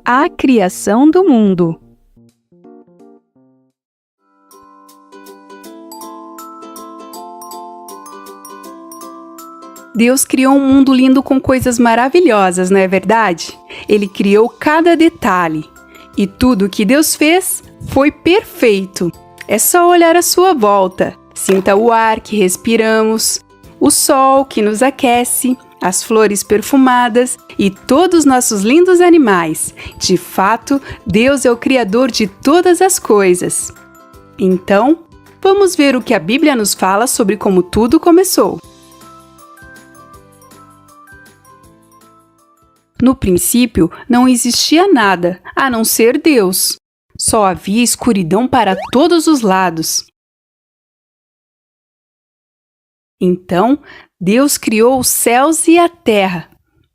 A criação do mundo. Deus criou um mundo lindo com coisas maravilhosas, não é verdade? Ele criou cada detalhe. E tudo que Deus fez foi perfeito. É só olhar à sua volta. Sinta o ar que respiramos, o sol que nos aquece, as flores perfumadas e todos os nossos lindos animais. De fato, Deus é o Criador de todas as coisas. Então, vamos ver o que a Bíblia nos fala sobre como tudo começou. No princípio, não existia nada, a não ser Deus. Só havia escuridão para todos os lados. Então, Deus criou os céus e a terra.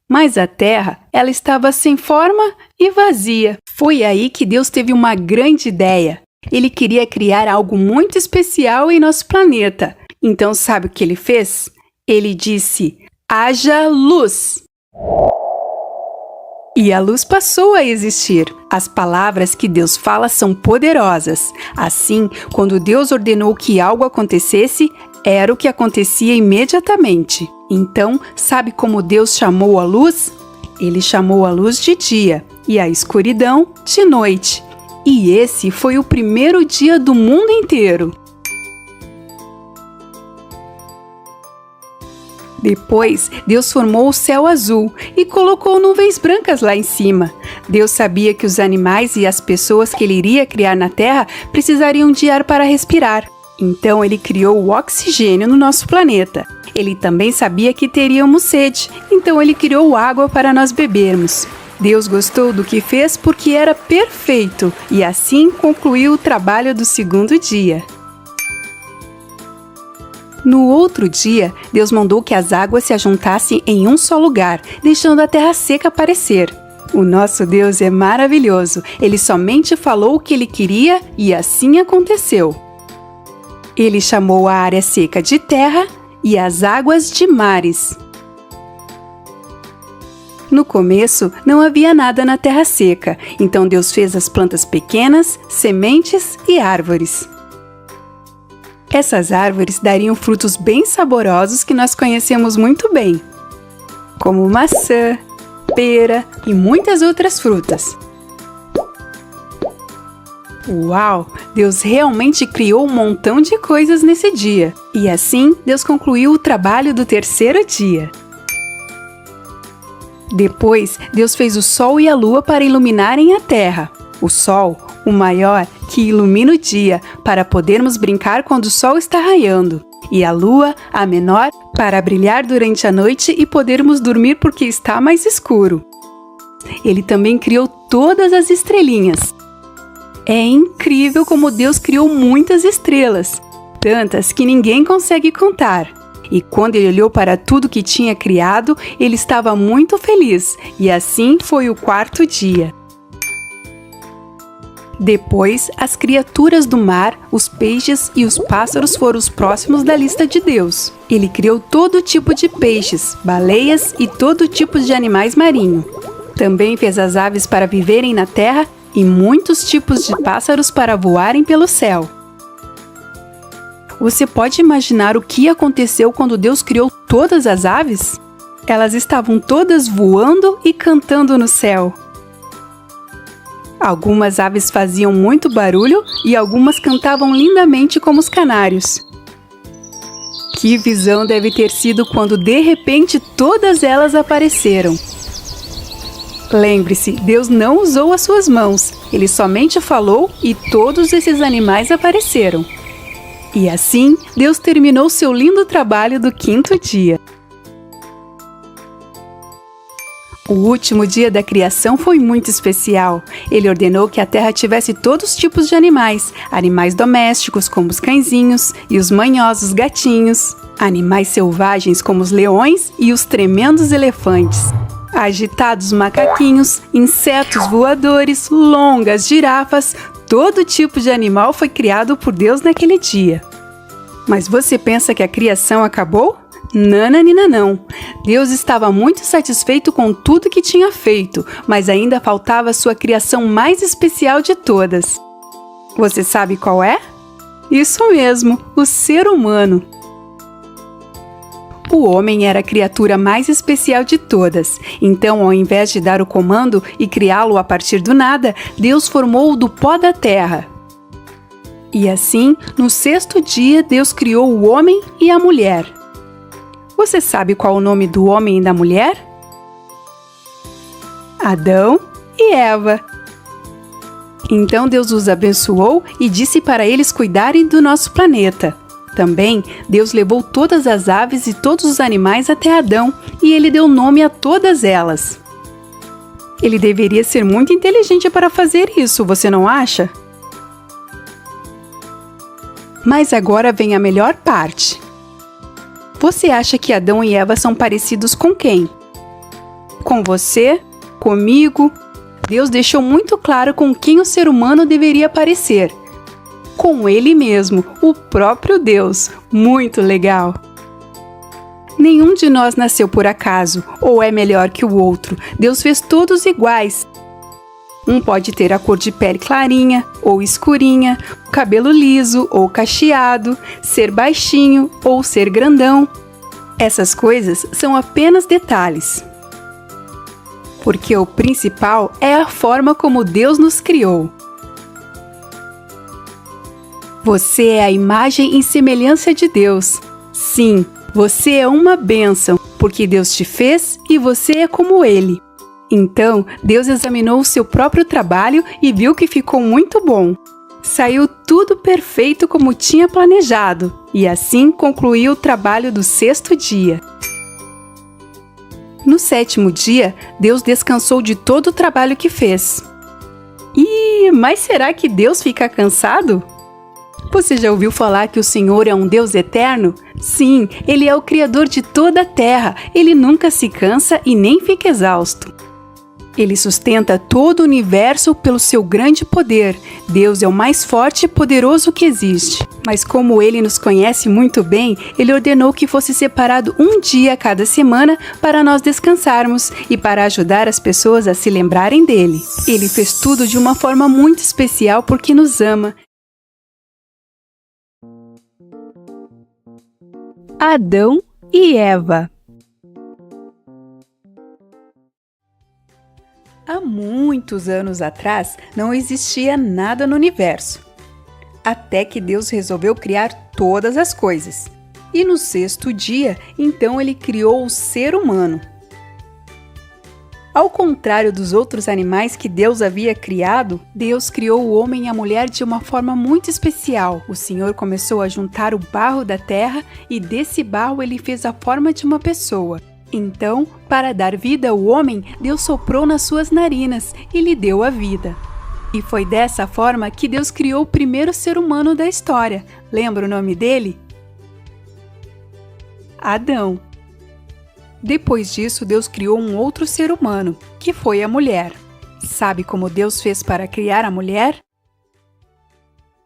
Mas a terra, ela estava sem forma e vazia. Foi aí que Deus teve uma grande ideia. Ele queria criar algo muito especial em nosso planeta. Então, sabe o que ele fez? Ele disse: haja luz! E a luz passou a existir. As palavras que Deus fala são poderosas. Assim, quando Deus ordenou que algo acontecesse, era o que acontecia imediatamente. Então, sabe como Deus chamou a luz? Ele chamou a luz de dia e a escuridão de noite. E esse foi o primeiro dia do mundo inteiro. Depois, Deus formou o céu azul e colocou nuvens brancas lá em cima. Deus sabia que os animais e as pessoas que ele iria criar na Terra precisariam de ar para respirar. Então, ele criou o oxigênio no nosso planeta. Ele também sabia que teríamos sede, então ele criou água para nós bebermos. Deus gostou do que fez porque era perfeito e assim concluiu o trabalho do segundo dia. No outro dia, Deus mandou que as águas se ajuntassem em um só lugar, deixando a terra seca aparecer. O nosso Deus é maravilhoso. Ele somente falou o que ele queria e assim aconteceu. Ele chamou a área seca de terra e as águas de mares. No começo, não havia nada na terra seca, então Deus fez as plantas pequenas, sementes e árvores. Essas árvores dariam frutos bem saborosos que nós conhecemos muito bem, como maçã, pera e muitas outras frutas. Uau! Deus realmente criou um montão de coisas nesse dia. E assim, Deus concluiu o trabalho do terceiro dia. Depois, Deus fez o sol e a lua para iluminarem a terra. O sol, o maior, que ilumina o dia, para podermos brincar quando o sol está raiando. E a lua, a menor, para brilhar durante a noite e podermos dormir porque está mais escuro. Ele também criou todas as estrelinhas. É incrível como Deus criou muitas estrelas, tantas que ninguém consegue contar. E quando ele olhou para tudo que tinha criado, ele estava muito feliz, e assim foi o quarto dia. Depois, as criaturas do mar, os peixes e os pássaros foram os próximos da lista de Deus. Ele criou todo tipo de peixes, baleias e todo tipo de animais marinhos. Também fez as aves para viverem na terra e muitos tipos de pássaros para voarem pelo céu. Você pode imaginar o que aconteceu quando Deus criou todas as aves? Elas estavam todas voando e cantando no céu. Algumas aves faziam muito barulho e algumas cantavam lindamente como os canários. Que visão deve ter sido quando de repente todas elas apareceram. Lembre-se, Deus não usou as suas mãos, Ele somente falou e todos esses animais apareceram. E assim, Deus terminou seu lindo trabalho do quinto dia. O último dia da criação foi muito especial. Ele ordenou que a terra tivesse todos os tipos de animais, animais domésticos como os cãezinhos e os manhosos gatinhos, animais selvagens como os leões e os tremendos elefantes, agitados macaquinhos, insetos voadores, longas girafas, todo tipo de animal foi criado por Deus naquele dia. Mas você pensa que a criação acabou? Nananina não. Deus estava muito satisfeito com tudo que tinha feito, mas ainda faltava sua criação mais especial de todas. Você sabe qual é? Isso mesmo, o ser humano. O homem era a criatura mais especial de todas. Então, ao invés de dar o comando e criá-lo a partir do nada, Deus formou-o do pó da terra. E assim, no sexto dia, Deus criou o homem e a mulher. Você sabe qual o nome do homem e da mulher? Adão e Eva. Então Deus os abençoou e disse para eles cuidarem do nosso planeta. Também, Deus levou todas as aves e todos os animais até Adão e ele deu nome a todas elas. Ele deveria ser muito inteligente para fazer isso, você não acha? Mas agora vem a melhor parte. Você acha que Adão e Eva são parecidos com quem? Com você? Comigo? Deus deixou muito claro com quem o ser humano deveria parecer. Com ele mesmo, o próprio Deus. Muito legal! Nenhum de nós nasceu por acaso, ou é melhor que o outro. Deus fez todos iguais. Um pode ter a cor de pele clarinha ou escurinha, cabelo liso ou cacheado, ser baixinho ou ser grandão. Essas coisas são apenas detalhes. Porque o principal é a forma como Deus nos criou. Você é a imagem e semelhança de Deus. Sim, você é uma bênção, porque Deus te fez e você é como Ele. Então, Deus examinou o seu próprio trabalho e viu que ficou muito bom. Saiu tudo perfeito como tinha planejado, e assim concluiu o trabalho do sexto dia. No sétimo dia, Deus descansou de todo o trabalho que fez. Mas será que Deus fica cansado? Você já ouviu falar que o Senhor é um Deus eterno? Sim, Ele é o Criador de toda a terra. Ele nunca se cansa e nem fica exausto. Ele sustenta todo o universo pelo seu grande poder. Deus é o mais forte e poderoso que existe. Mas como Ele nos conhece muito bem, Ele ordenou que fosse separado um dia a cada semana para nós descansarmos e para ajudar as pessoas a se lembrarem dele. Ele fez tudo de uma forma muito especial porque nos ama. Adão e Eva. Há muitos anos atrás, não existia nada no universo. Até que Deus resolveu criar todas as coisas. E no sexto dia, então Ele criou o ser humano. Ao contrário dos outros animais que Deus havia criado, Deus criou o homem e a mulher de uma forma muito especial. O Senhor começou a juntar o barro da terra e desse barro Ele fez a forma de uma pessoa. Então, para dar vida ao homem, Deus soprou nas suas narinas e lhe deu a vida. E foi dessa forma que Deus criou o primeiro ser humano da história. Lembra o nome dele? Adão. Depois disso, Deus criou um outro ser humano, que foi a mulher. Sabe como Deus fez para criar a mulher?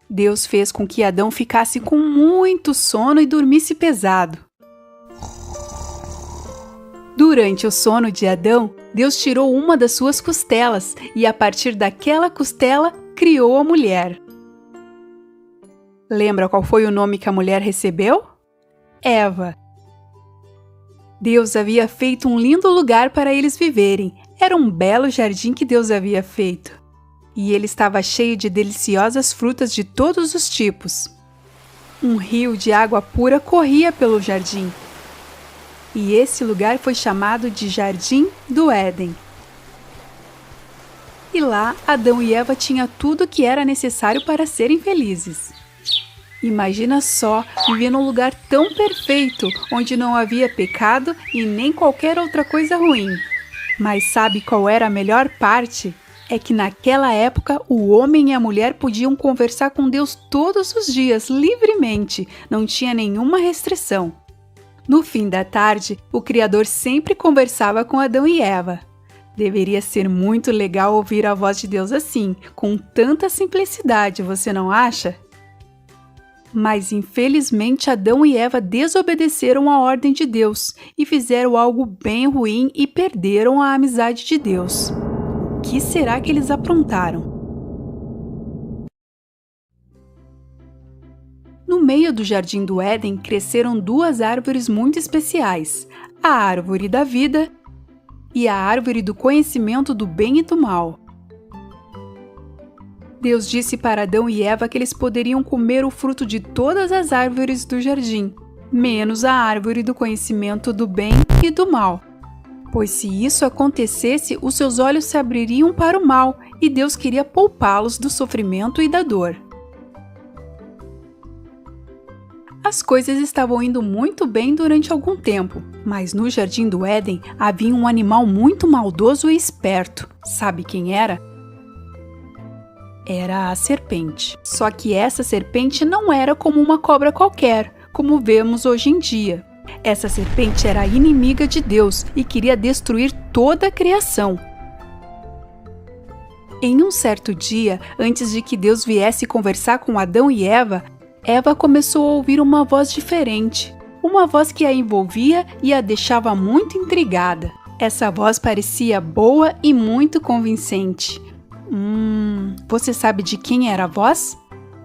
Deus fez com que Adão ficasse com muito sono e dormisse pesado. Durante o sono de Adão, Deus tirou uma das suas costelas e, a partir daquela costela, criou a mulher. Lembra qual foi o nome que a mulher recebeu? Eva. Deus havia feito um lindo lugar para eles viverem. Era um belo jardim que Deus havia feito. E ele estava cheio de deliciosas frutas de todos os tipos. Um rio de água pura corria pelo jardim. E esse lugar foi chamado de Jardim do Éden. E lá, Adão e Eva tinham tudo o que era necessário para serem felizes. Imagina só, viver num lugar tão perfeito, onde não havia pecado e nem qualquer outra coisa ruim. Mas sabe qual era a melhor parte? É que naquela época o homem e a mulher podiam conversar com Deus todos os dias, livremente, não tinha nenhuma restrição. No fim da tarde, o Criador sempre conversava com Adão e Eva. Deveria ser muito legal ouvir a voz de Deus assim, com tanta simplicidade, você não acha? Mas infelizmente Adão e Eva desobedeceram a ordem de Deus e fizeram algo bem ruim e perderam a amizade de Deus. O que será que eles aprontaram? No meio do jardim do Éden cresceram duas árvores muito especiais, a árvore da vida e a árvore do conhecimento do bem e do mal. Deus disse para Adão e Eva que eles poderiam comer o fruto de todas as árvores do jardim, menos a árvore do conhecimento do bem e do mal. Pois se isso acontecesse, os seus olhos se abririam para o mal e Deus queria poupá-los do sofrimento e da dor. As coisas estavam indo muito bem durante algum tempo, mas no jardim do Éden havia um animal muito maldoso e esperto. Sabe quem era? Era a serpente. Só que essa serpente não era como uma cobra qualquer, como vemos hoje em dia. Essa serpente era inimiga de Deus e queria destruir toda a criação. Em um certo dia, antes de que Deus viesse conversar com Adão e Eva começou a ouvir uma voz diferente, uma voz que a envolvia e a deixava muito intrigada. Essa voz parecia boa e muito convincente. Você sabe de quem era a voz?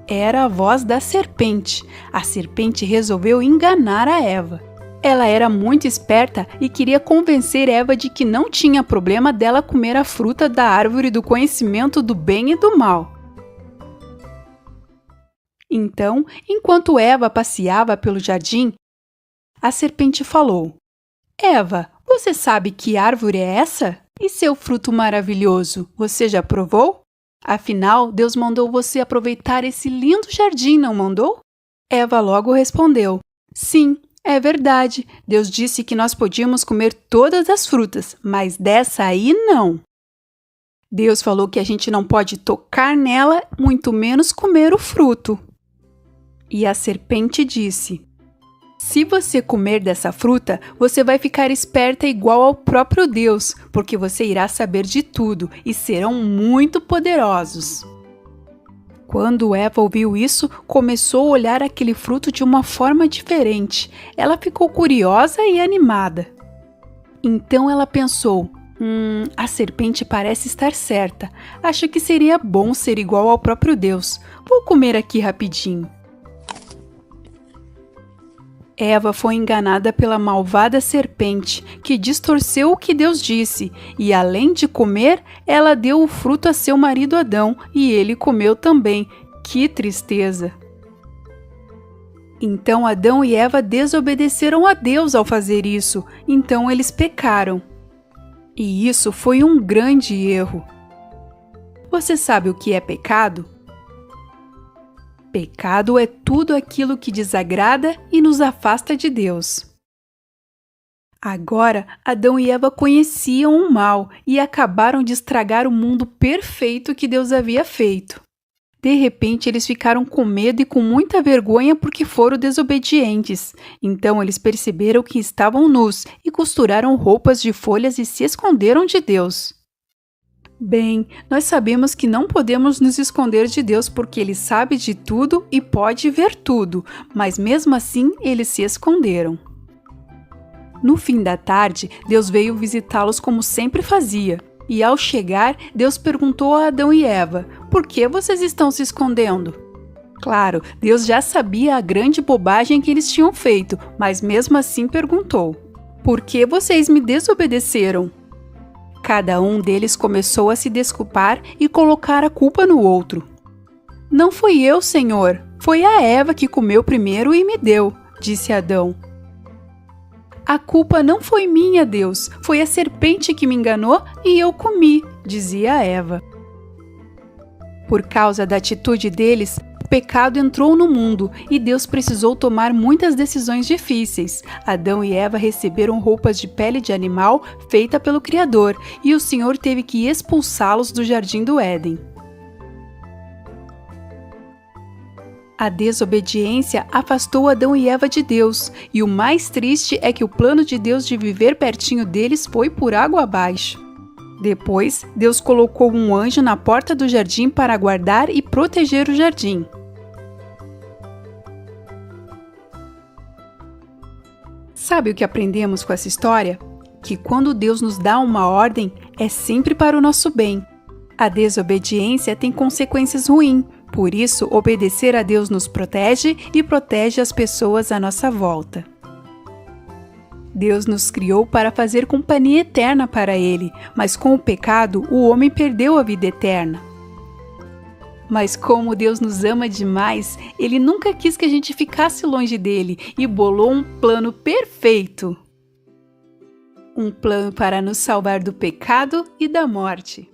Era a voz da serpente. A serpente resolveu enganar a Eva. Ela era muito esperta e queria convencer Eva de que não tinha problema dela comer a fruta da árvore do conhecimento do bem e do mal. Então, enquanto Eva passeava pelo jardim, a serpente falou: Eva, você sabe que árvore é essa? E seu fruto maravilhoso, você já provou? Afinal, Deus mandou você aproveitar esse lindo jardim, não mandou? Eva logo respondeu: Sim, é verdade. Deus disse que nós podíamos comer todas as frutas, mas dessa aí não. Deus falou que a gente não pode tocar nela, muito menos comer o fruto. E a serpente disse: Se você comer dessa fruta, você vai ficar esperta igual ao próprio Deus, porque você irá saber de tudo e serão muito poderosos. Quando Eva ouviu isso, começou a olhar aquele fruto de uma forma diferente. Ela ficou curiosa e animada. Então ela pensou: a serpente parece estar certa. Acho que seria bom ser igual ao próprio Deus. Vou comer aqui rapidinho. Eva foi enganada pela malvada serpente, que distorceu o que Deus disse, e além de comer, ela deu o fruto a seu marido Adão, e ele comeu também. Que tristeza! Então Adão e Eva desobedeceram a Deus ao fazer isso, então eles pecaram. E isso foi um grande erro. Você sabe o que é pecado? Pecado é tudo aquilo que desagrada e nos afasta de Deus. Agora, Adão e Eva conheciam o mal e acabaram de estragar o mundo perfeito que Deus havia feito. De repente, eles ficaram com medo e com muita vergonha porque foram desobedientes. Então, eles perceberam que estavam nus e costuraram roupas de folhas e se esconderam de Deus. Bem, nós sabemos que não podemos nos esconder de Deus porque Ele sabe de tudo e pode ver tudo, mas mesmo assim eles se esconderam. No fim da tarde, Deus veio visitá-los como sempre fazia, e ao chegar, Deus perguntou a Adão e Eva: Por que vocês estão se escondendo? Claro, Deus já sabia a grande bobagem que eles tinham feito, mas mesmo assim perguntou: Por que vocês me desobedeceram? Cada um deles começou a se desculpar e colocar a culpa no outro. Não fui eu, Senhor. Foi a Eva que comeu primeiro e me deu, disse Adão. A culpa não foi minha, Deus. Foi a serpente que me enganou e eu comi, dizia Eva. Por causa da atitude deles, o pecado entrou no mundo e Deus precisou tomar muitas decisões difíceis. Adão e Eva receberam roupas de pele de animal feita pelo Criador e o Senhor teve que expulsá-los do jardim do Éden. A desobediência afastou Adão e Eva de Deus, e o mais triste é que o plano de Deus de viver pertinho deles foi por água abaixo. Depois, Deus colocou um anjo na porta do jardim para guardar e proteger o jardim. Sabe o que aprendemos com essa história? Que quando Deus nos dá uma ordem, é sempre para o nosso bem. A desobediência tem consequências ruins, por isso obedecer a Deus nos protege e protege as pessoas à nossa volta. Deus nos criou para fazer companhia eterna para Ele, mas com o pecado o homem perdeu a vida eterna. Mas como Deus nos ama demais, Ele nunca quis que a gente ficasse longe dele e bolou um plano perfeito. Um plano para nos salvar do pecado e da morte.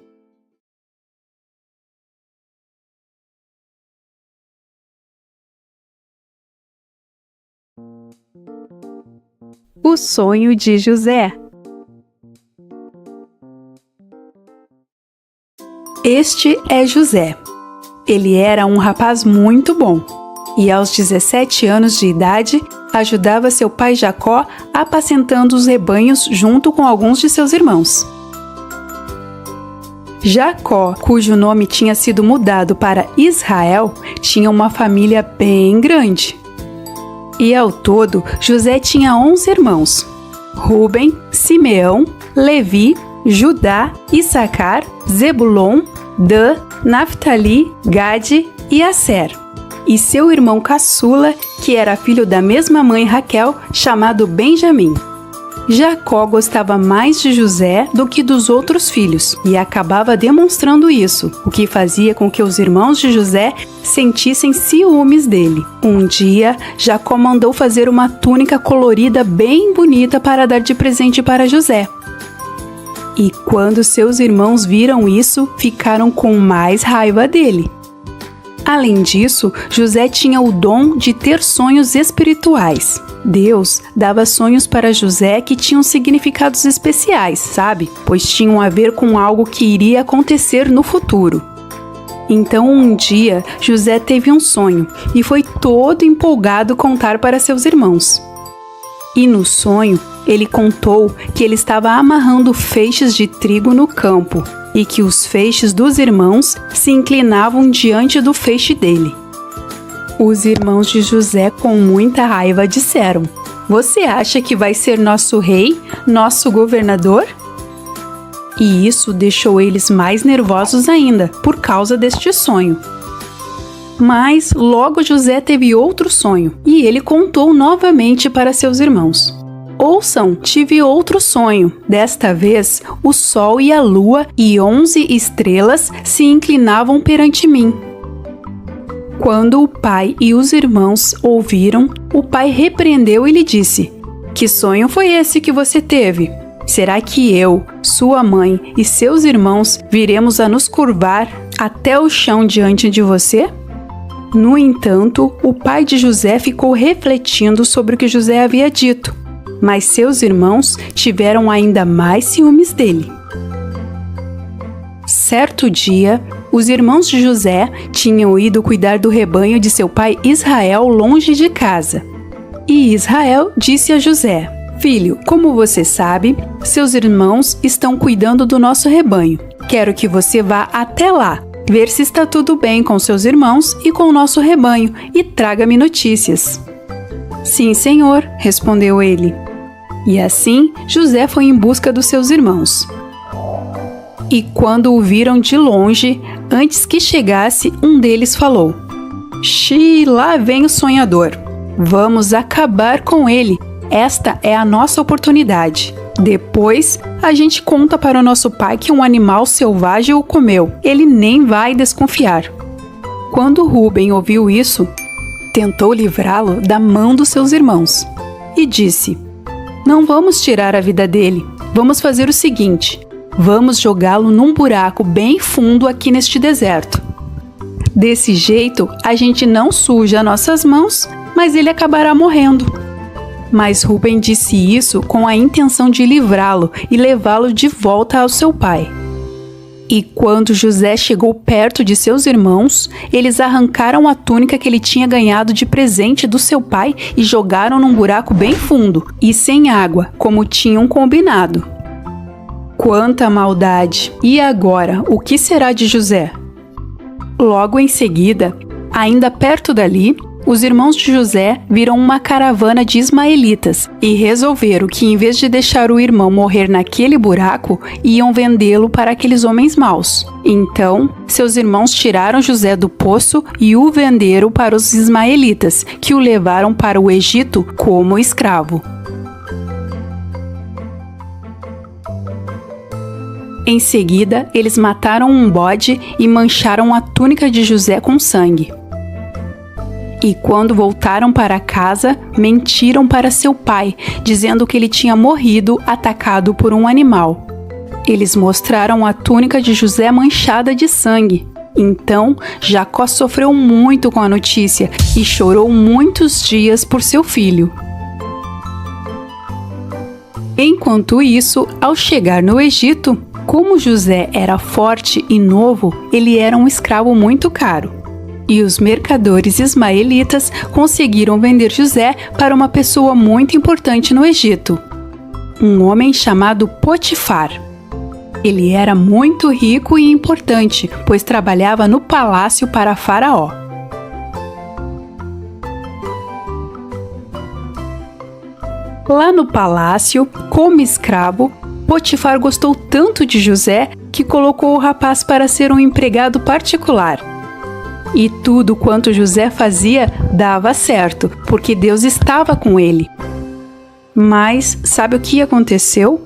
O sonho de José. Este é José. Ele era um rapaz muito bom e aos 17 anos de idade ajudava seu pai Jacó apacentando os rebanhos junto com alguns de seus irmãos. Jacó, cujo nome tinha sido mudado para Israel, tinha uma família bem grande. E ao todo, José tinha 11 irmãos: Rúben, Simeão, Levi, Judá, Issacar, Zebulon, Dan, Naftali, Gade e Asser. E seu irmão caçula, que era filho da mesma mãe Raquel, chamado Benjamim. Jacó gostava mais de José do que dos outros filhos e acabava demonstrando isso, o que fazia com que os irmãos de José sentissem ciúmes dele. Um dia, Jacó mandou fazer uma túnica colorida bem bonita para dar de presente para José. E quando seus irmãos viram isso, ficaram com mais raiva dele. Além disso, José tinha o dom de ter sonhos espirituais. Deus dava sonhos para José que tinham significados especiais, sabe? Pois tinham a ver com algo que iria acontecer no futuro. Então, um dia, José teve um sonho e foi todo empolgado contar para seus irmãos. E no sonho, ele contou que ele estava amarrando feixes de trigo no campo e que os feixes dos irmãos se inclinavam diante do feixe dele. Os irmãos de José, com muita raiva, disseram: "Você acha que vai ser nosso rei, nosso governador?" E isso deixou eles mais nervosos ainda, por causa deste sonho. Mas logo José teve outro sonho, e ele contou novamente para seus irmãos. "Ouçam, tive outro sonho. Desta vez, o sol e a lua e 11 estrelas se inclinavam perante mim." Quando o pai e os irmãos ouviram, o pai repreendeu e lhe disse: "Que sonho foi esse que você teve? Será que eu, sua mãe e seus irmãos viremos a nos curvar até o chão diante de você?" No entanto, o pai de José ficou refletindo sobre o que José havia dito, mas seus irmãos tiveram ainda mais ciúmes dele. Certo dia, os irmãos de José tinham ido cuidar do rebanho de seu pai Israel longe de casa. E Israel disse a José: "Filho, como você sabe, seus irmãos estão cuidando do nosso rebanho. Quero que você vá até lá, ver se está tudo bem com seus irmãos e com o nosso rebanho, e traga-me notícias." "Sim, senhor", respondeu ele. E assim, José foi em busca dos seus irmãos. E quando o viram de longe, antes que chegasse, um deles falou: "Xi, lá vem o sonhador. Vamos acabar com ele. Esta é a nossa oportunidade. Depois, a gente conta para o nosso pai que um animal selvagem o comeu. Ele nem vai desconfiar." Quando Rúben ouviu isso, tentou livrá-lo da mão dos seus irmãos e disse: "Não vamos tirar a vida dele. Vamos fazer o seguinte: vamos jogá-lo num buraco bem fundo aqui neste deserto. Desse jeito, a gente não suja nossas mãos, mas ele acabará morrendo." Mas Rúben disse isso com a intenção de livrá-lo e levá-lo de volta ao seu pai. E quando José chegou perto de seus irmãos, eles arrancaram a túnica que ele tinha ganhado de presente do seu pai e jogaram num buraco bem fundo e sem água, como tinham combinado. Quanta maldade! E agora, o que será de José? Logo em seguida, ainda perto dali, Os irmãos de José viram uma caravana de ismaelitas e resolveram que, em vez de deixar o irmão morrer naquele buraco, iam vendê-lo para aqueles homens maus. Então, seus irmãos tiraram José do poço e o venderam para os ismaelitas, que o levaram para o Egito como escravo. Em seguida, eles mataram um bode e mancharam a túnica de José com sangue. E quando voltaram para casa, mentiram para seu pai, dizendo que ele tinha morrido atacado por um animal. Eles mostraram a túnica de José manchada de sangue. Então, Jacó sofreu muito com a notícia e chorou muitos dias por seu filho. Enquanto isso, ao chegar no Egito, como José era forte e novo, ele era um escravo muito caro. E os mercadores ismaelitas conseguiram vender José para uma pessoa muito importante no Egito, um homem chamado Potifar. Ele era muito rico e importante, pois trabalhava no palácio para Faraó. Lá no palácio, como escravo, Potifar gostou tanto de José que colocou o rapaz para ser um empregado particular. E tudo quanto José fazia dava certo, porque Deus estava com ele. Mas sabe o que aconteceu?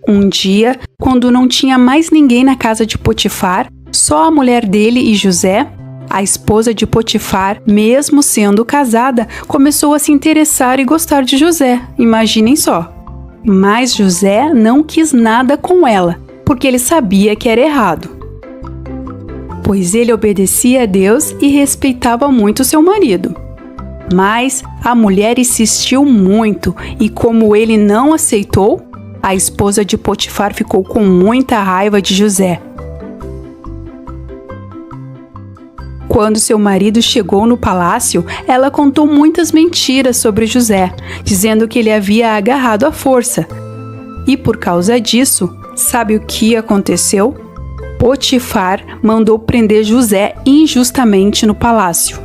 Um dia, quando não tinha mais ninguém na casa de Potifar, só a mulher dele e José, a esposa de Potifar, mesmo sendo casada, começou a se interessar e gostar de José, imaginem só. Mas José não quis nada com ela, porque ele sabia que era errado. Pois ele obedecia a Deus e respeitava muito seu marido. Mas a mulher insistiu muito e, como ele não aceitou, a esposa de Potifar ficou com muita raiva de José. Quando seu marido chegou no palácio, ela contou muitas mentiras sobre José, dizendo que ele havia agarrado à força. E por causa disso, sabe o que aconteceu? Potifar mandou prender José injustamente no palácio.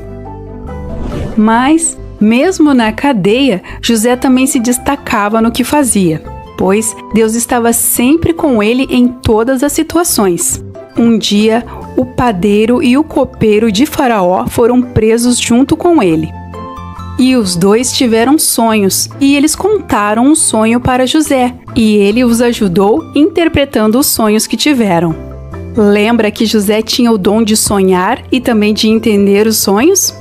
Mas, mesmo na cadeia, José também se destacava no que fazia, pois Deus estava sempre com ele em todas as situações. Um dia, o padeiro e o copeiro de Faraó foram presos junto com ele. E os dois tiveram sonhos, e eles contaram um sonho para José, e ele os ajudou interpretando os sonhos que tiveram. Lembra que José tinha o dom de sonhar e também de entender os sonhos?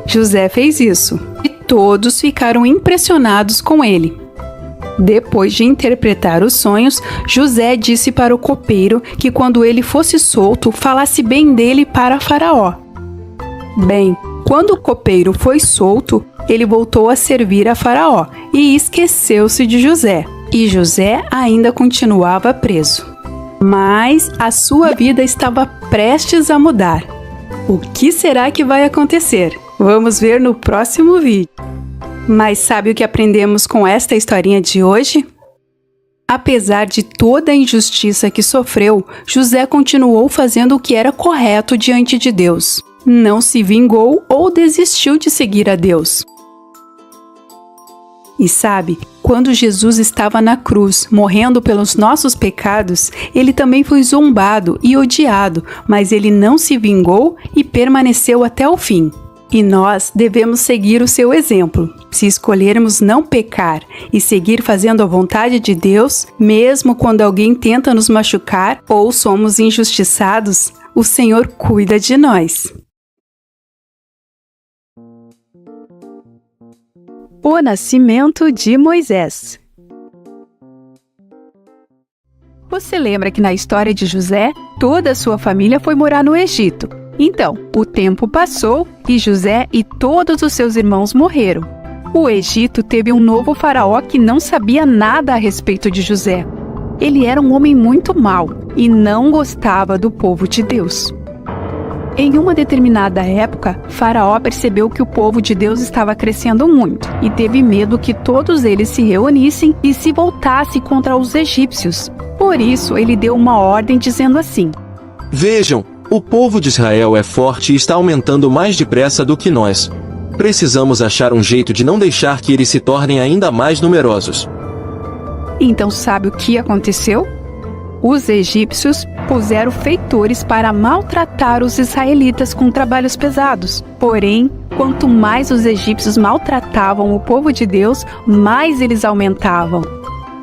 José fez isso, e todos ficaram impressionados com ele. Depois de interpretar os sonhos, José disse para o copeiro que quando ele fosse solto, falasse bem dele para Faraó. Bem, quando o copeiro foi solto, ele voltou a servir a Faraó e esqueceu-se de José. E José ainda continuava preso. Mas a sua vida estava prestes a mudar. O que será que vai acontecer? Vamos ver no próximo vídeo. Mas sabe o que aprendemos com esta historinha de hoje? Apesar de toda a injustiça que sofreu, José continuou fazendo o que era correto diante de Deus. Não se vingou ou desistiu de seguir a Deus. E sabe, quando Jesus estava na cruz, morrendo pelos nossos pecados, ele também foi zombado e odiado, mas ele não se vingou e permaneceu até o fim. E nós devemos seguir o seu exemplo. Se escolhermos não pecar e seguir fazendo a vontade de Deus, mesmo quando alguém tenta nos machucar ou somos injustiçados, o Senhor cuida de nós. O nascimento de Moisés. Você lembra que na história de José, toda a sua família foi morar no Egito? Então, o tempo passou e José e todos os seus irmãos morreram. O Egito teve um novo faraó que não sabia nada a respeito de José. Ele era um homem muito mau e não gostava do povo de Deus. Em uma determinada época, Faraó percebeu que o povo de Deus estava crescendo muito e teve medo que todos eles se reunissem e se voltassem contra os egípcios. Por isso, ele deu uma ordem dizendo assim: Vejam, o povo de Israel é forte e está aumentando mais depressa do que nós. Precisamos achar um jeito de não deixar que eles se tornem ainda mais numerosos. Então sabe o que aconteceu? Os egípcios puseram feitores para maltratar os israelitas com trabalhos pesados. Porém, quanto mais os egípcios maltratavam o povo de Deus, mais eles aumentavam.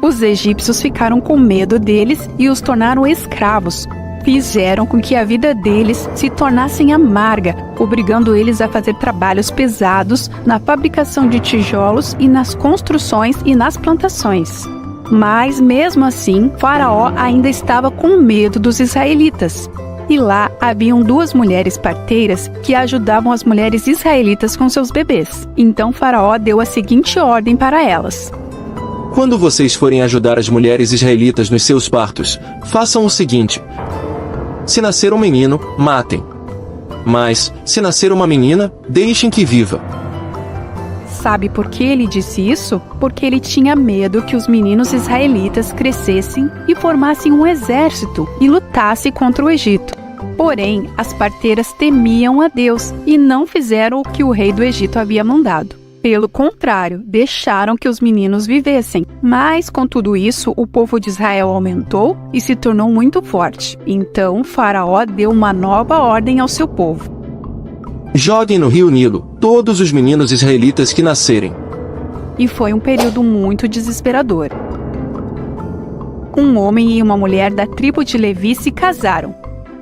Os egípcios ficaram com medo deles e os tornaram escravos. Fizeram com que a vida deles se tornasse amarga, obrigando eles a fazer trabalhos pesados na fabricação de tijolos e nas construções e nas plantações. Mas, mesmo assim, Faraó ainda estava com medo dos israelitas. E lá haviam 2 mulheres parteiras que ajudavam as mulheres israelitas com seus bebês. Então Faraó deu a seguinte ordem para elas: Quando vocês forem ajudar as mulheres israelitas nos seus partos, façam o seguinte: se nascer um menino, matem. Mas, se nascer uma menina, deixem que viva. Sabe por que ele disse isso? Porque ele tinha medo que os meninos israelitas crescessem e formassem um exército e lutassem contra o Egito. Porém, as parteiras temiam a Deus e não fizeram o que o rei do Egito havia mandado. Pelo contrário, deixaram que os meninos vivessem. Mas, com tudo isso, o povo de Israel aumentou e se tornou muito forte. Então, Faraó deu uma nova ordem ao seu povo: Joguem no rio Nilo todos os meninos israelitas que nascerem. E foi um período muito desesperador. Um homem e uma mulher da tribo de Levi se casaram.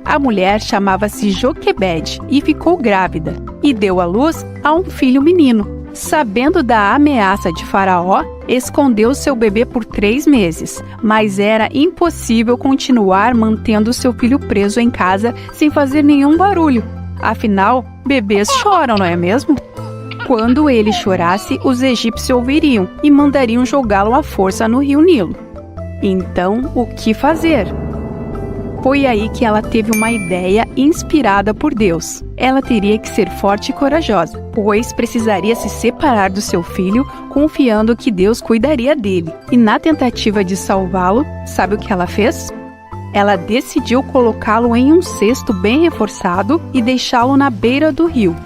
A mulher chamava-se Joquebede e ficou grávida, e deu à luz a um filho menino. Sabendo da ameaça de Faraó, escondeu seu bebê por 3 meses, mas era impossível continuar mantendo seu filho preso em casa sem fazer nenhum barulho. Afinal, bebês choram, não é mesmo? Quando ele chorasse, os egípcios ouviriam e mandariam jogá-lo à força no rio Nilo. Então, o que fazer? Foi aí que ela teve uma ideia inspirada por Deus. Ela teria que ser forte e corajosa, pois precisaria se separar do seu filho, confiando que Deus cuidaria dele. E na tentativa de salvá-lo, sabe o que ela fez? Ela decidiu colocá-lo em um cesto bem reforçado e deixá-lo na beira do rio.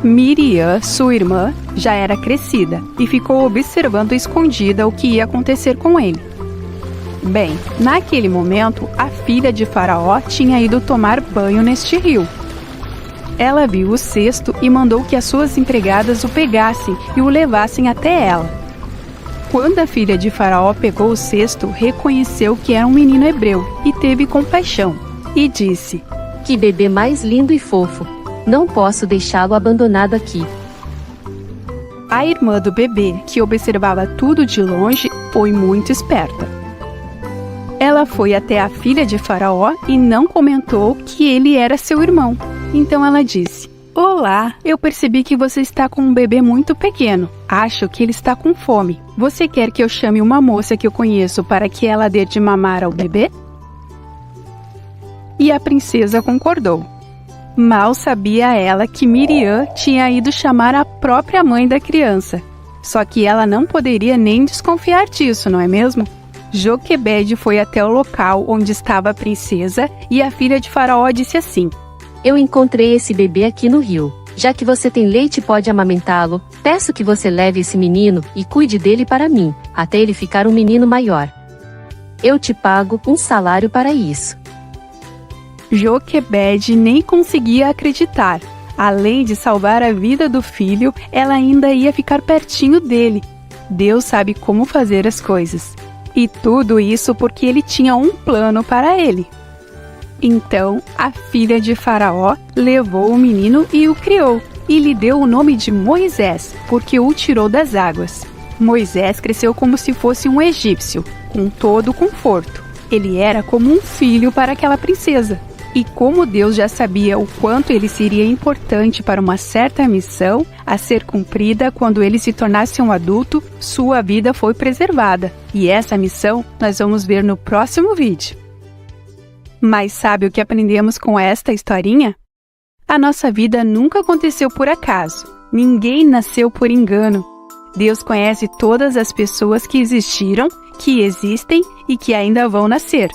Miriam, sua irmã, já era crescida e ficou observando escondida o que ia acontecer com ele. Bem, naquele momento, a filha de Faraó tinha ido tomar banho neste rio. Ela viu o cesto e mandou que as suas empregadas o pegassem e o levassem até ela. Quando a filha de Faraó pegou o cesto, reconheceu que era um menino hebreu e teve compaixão. E disse: Que bebê mais lindo e fofo! Não posso deixá-lo abandonado aqui. A irmã do bebê, que observava tudo de longe, foi muito esperta. Ela foi até a filha de Faraó e não comentou que ele era seu irmão. Então ela disse: Olá, eu percebi que você está com um bebê muito pequeno. Acho que ele está com fome. Você quer que eu chame uma moça que eu conheço para que ela dê de mamar ao bebê? E a princesa concordou. Mal sabia ela que Miriam tinha ido chamar a própria mãe da criança. Só que ela não poderia nem desconfiar disso, não é mesmo? Joquebede foi até o local onde estava a princesa e a filha de Faraó disse assim: Eu encontrei esse bebê aqui no rio. Já que você tem leite e pode amamentá-lo, peço que você leve esse menino e cuide dele para mim, até ele ficar um menino maior. Eu te pago um salário para isso. Joquebede nem conseguia acreditar. Além de salvar a vida do filho, ela ainda ia ficar pertinho dele. Deus sabe como fazer as coisas. E tudo isso porque ele tinha um plano para ele. Então, a filha de Faraó levou o menino e o criou, e lhe deu o nome de Moisés, porque o tirou das águas. Moisés cresceu como se fosse um egípcio, com todo o conforto. Ele era como um filho para aquela princesa. E como Deus já sabia o quanto ele seria importante para uma certa missão a ser cumprida quando ele se tornasse um adulto, sua vida foi preservada. E essa missão nós vamos ver no próximo vídeo. Mas sabe o que aprendemos com esta historinha? A nossa vida nunca aconteceu por acaso. Ninguém nasceu por engano. Deus conhece todas as pessoas que existiram, que existem e que ainda vão nascer.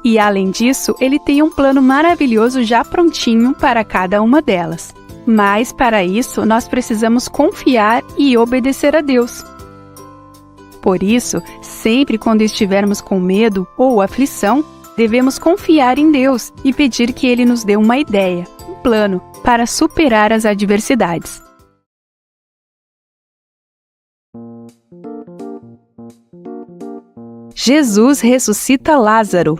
E além disso, Ele tem um plano maravilhoso já prontinho para cada uma delas. Mas, para isso, nós precisamos confiar e obedecer a Deus. Por isso, sempre quando estivermos com medo ou aflição, devemos confiar em Deus e pedir que Ele nos dê uma ideia, um plano para superar as adversidades. Jesus ressuscita Lázaro.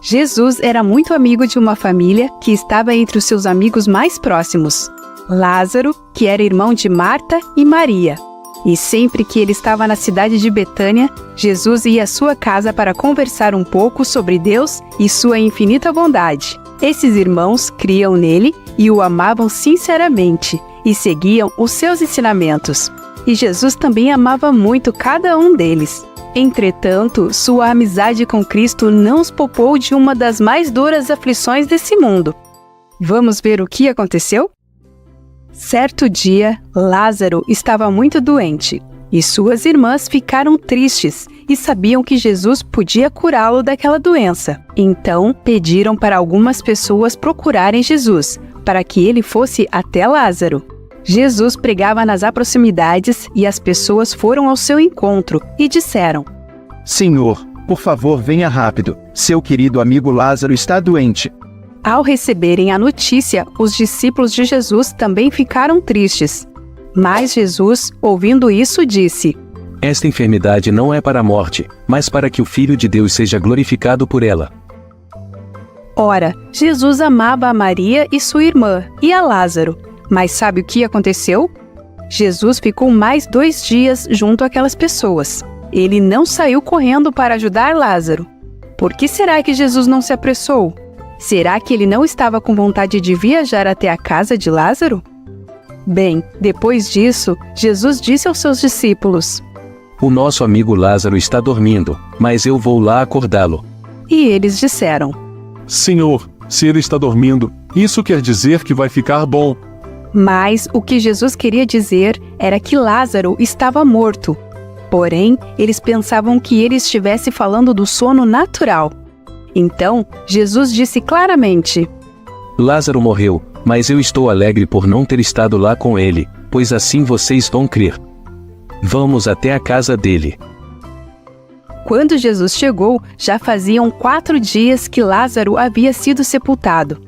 Jesus era muito amigo de uma família que estava entre os seus amigos mais próximos. Lázaro, que era irmão de Marta e Maria. E sempre que ele estava na cidade de Betânia, Jesus ia à sua casa para conversar um pouco sobre Deus e sua infinita bondade. Esses irmãos criam nele e o amavam sinceramente e seguiam os seus ensinamentos. E Jesus também amava muito cada um deles. Entretanto, sua amizade com Cristo não os poupou de uma das mais duras aflições desse mundo. Vamos ver o que aconteceu? Certo dia, Lázaro estava muito doente, e suas irmãs ficaram tristes e sabiam que Jesus podia curá-lo daquela doença. Então, pediram para algumas pessoas procurarem Jesus, para que ele fosse até Lázaro. Jesus pregava nas proximidades e as pessoas foram ao seu encontro e disseram: Senhor, por favor, venha rápido. Seu querido amigo Lázaro está doente. Ao receberem a notícia, os discípulos de Jesus também ficaram tristes. Mas Jesus, ouvindo isso, disse: Esta enfermidade não é para a morte, mas para que o Filho de Deus seja glorificado por ela. Ora, Jesus amava a Maria e sua irmã, e a Lázaro. Mas sabe o que aconteceu? Jesus ficou mais 2 dias junto àquelas pessoas. Ele não saiu correndo para ajudar Lázaro. Por que será que Jesus não se apressou? Será que ele não estava com vontade de viajar até a casa de Lázaro? Bem, depois disso, Jesus disse aos seus discípulos: O nosso amigo Lázaro está dormindo, mas eu vou lá acordá-lo. E eles disseram: Senhor, se ele está dormindo, isso quer dizer que vai ficar bom. Mas o que Jesus queria dizer era que Lázaro estava morto. Porém, eles pensavam que ele estivesse falando do sono natural. Então, Jesus disse claramente: Lázaro morreu, mas eu estou alegre por não ter estado lá com ele, pois assim vocês vão crer. Vamos até a casa dele. Quando Jesus chegou, já faziam 4 dias que Lázaro havia sido sepultado.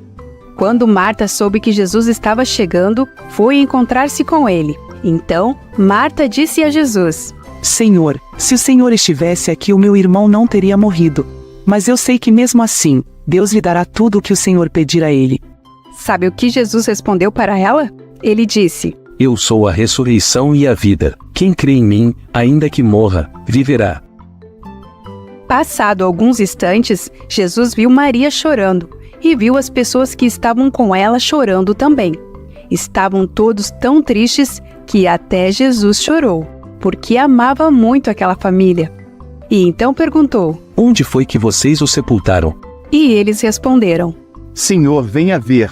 Quando Marta soube que Jesus estava chegando, foi encontrar-se com ele. Então, Marta disse a Jesus: Senhor, se o Senhor estivesse aqui, o meu irmão não teria morrido. Mas eu sei que mesmo assim, Deus lhe dará tudo o que o Senhor pedir a ele. Sabe o que Jesus respondeu para ela? Ele disse: Eu sou a ressurreição e a vida. Quem crê em mim, ainda que morra, viverá. Passado alguns instantes, Jesus viu Maria chorando e viu as pessoas que estavam com ela chorando também. Estavam todos tão tristes que até Jesus chorou, porque amava muito aquela família. E então perguntou: Onde foi que vocês o sepultaram? E eles responderam: Senhor, venha ver.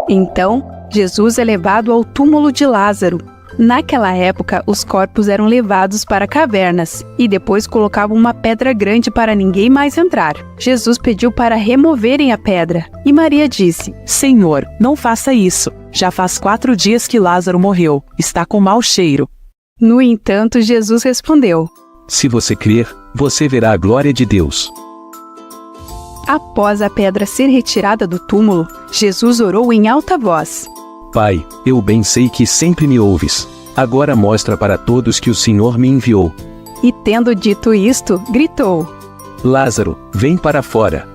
Então, Jesus é levado ao túmulo de Lázaro. Naquela época, os corpos eram levados para cavernas e depois colocavam uma pedra grande para ninguém mais entrar. Jesus pediu para removerem a pedra e Maria disse: Senhor, não faça isso. Já faz 4 dias que Lázaro morreu. Está com mau cheiro. No entanto, Jesus respondeu: Se você crer, você verá a glória de Deus. Após a pedra ser retirada do túmulo, Jesus orou em alta voz: Pai, eu bem sei que sempre me ouves. Agora mostra para todos que o Senhor me enviou. E tendo dito isto, gritou: Lázaro, vem para fora.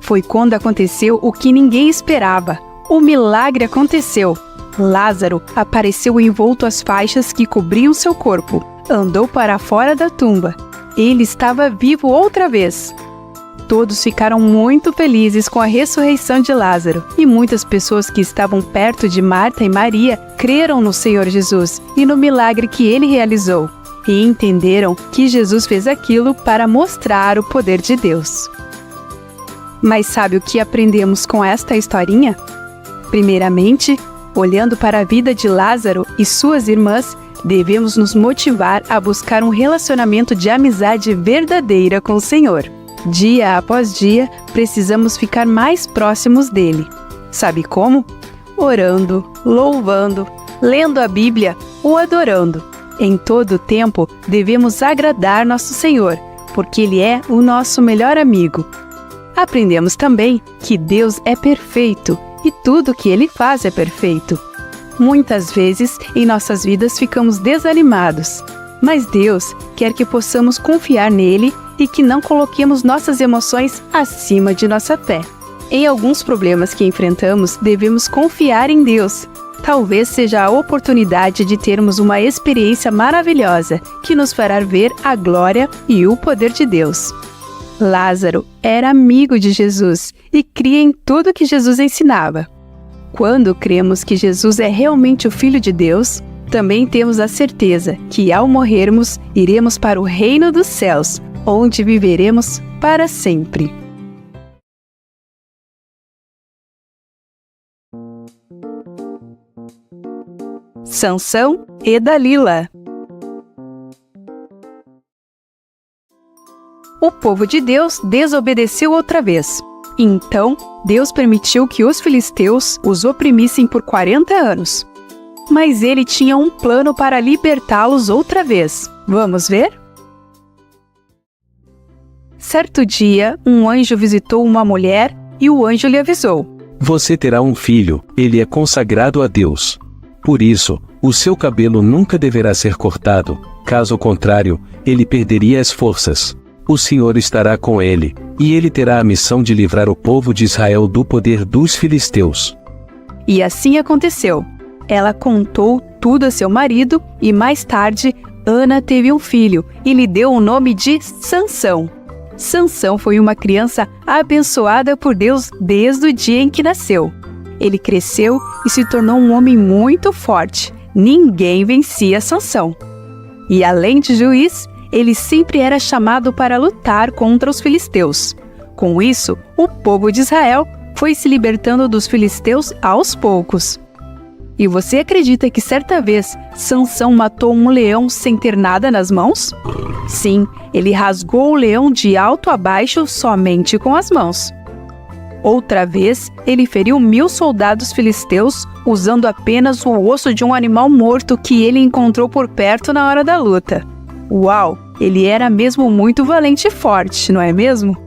Foi quando aconteceu o que ninguém esperava. O milagre aconteceu. Lázaro apareceu envolto às faixas que cobriam seu corpo. Andou para fora da tumba. Ele estava vivo outra vez. Todos ficaram muito felizes com a ressurreição de Lázaro, e muitas pessoas que estavam perto de Marta e Maria creram no Senhor Jesus e no milagre que ele realizou, e entenderam que Jesus fez aquilo para mostrar o poder de Deus. Mas sabe o que aprendemos com esta historinha? Primeiramente, olhando para a vida de Lázaro e suas irmãs, devemos nos motivar a buscar um relacionamento de amizade verdadeira com o Senhor. Dia após dia, precisamos ficar mais próximos dele. Sabe como? Orando, louvando, lendo a Bíblia ou adorando. Em todo o tempo, devemos agradar nosso Senhor, porque Ele é o nosso melhor amigo. Aprendemos também que Deus é perfeito e tudo que Ele faz é perfeito. Muitas vezes, em nossas vidas ficamos desanimados, mas Deus quer que possamos confiar nele e que não coloquemos nossas emoções acima de nossa fé. Em alguns problemas que enfrentamos, devemos confiar em Deus. Talvez seja a oportunidade de termos uma experiência maravilhosa que nos fará ver a glória e o poder de Deus. Lázaro era amigo de Jesus e cria em tudo que Jesus ensinava. Quando cremos que Jesus é realmente o Filho de Deus, também temos a certeza que ao morrermos, iremos para o reino dos céus, onde viveremos para sempre. Sansão e Dalila. O povo de Deus desobedeceu outra vez. Então, Deus permitiu que os filisteus os oprimissem por 40 anos. Mas ele tinha um plano para libertá-los outra vez. Vamos ver? Certo dia, um anjo visitou uma mulher e o anjo lhe avisou: Você terá um filho, ele é consagrado a Deus. Por isso, o seu cabelo nunca deverá ser cortado, caso contrário, ele perderia as forças. O Senhor estará com ele, e ele terá a missão de livrar o povo de Israel do poder dos filisteus. E assim aconteceu. Ela contou tudo a seu marido e mais tarde, Ana teve um filho e lhe deu o nome de Sansão. Sansão foi uma criança abençoada por Deus desde o dia em que nasceu. Ele cresceu e se tornou um homem muito forte. Ninguém vencia Sansão. E além de juiz, ele sempre era chamado para lutar contra os filisteus. Com isso, o povo de Israel foi se libertando dos filisteus aos poucos. E você acredita que certa vez Sansão matou um leão sem ter nada nas mãos? Sim, ele rasgou o leão de alto a baixo somente com as mãos. Outra vez, ele feriu 1000 soldados filisteus usando apenas o osso de um animal morto que ele encontrou por perto na hora da luta. Uau, ele era mesmo muito valente e forte, não é mesmo?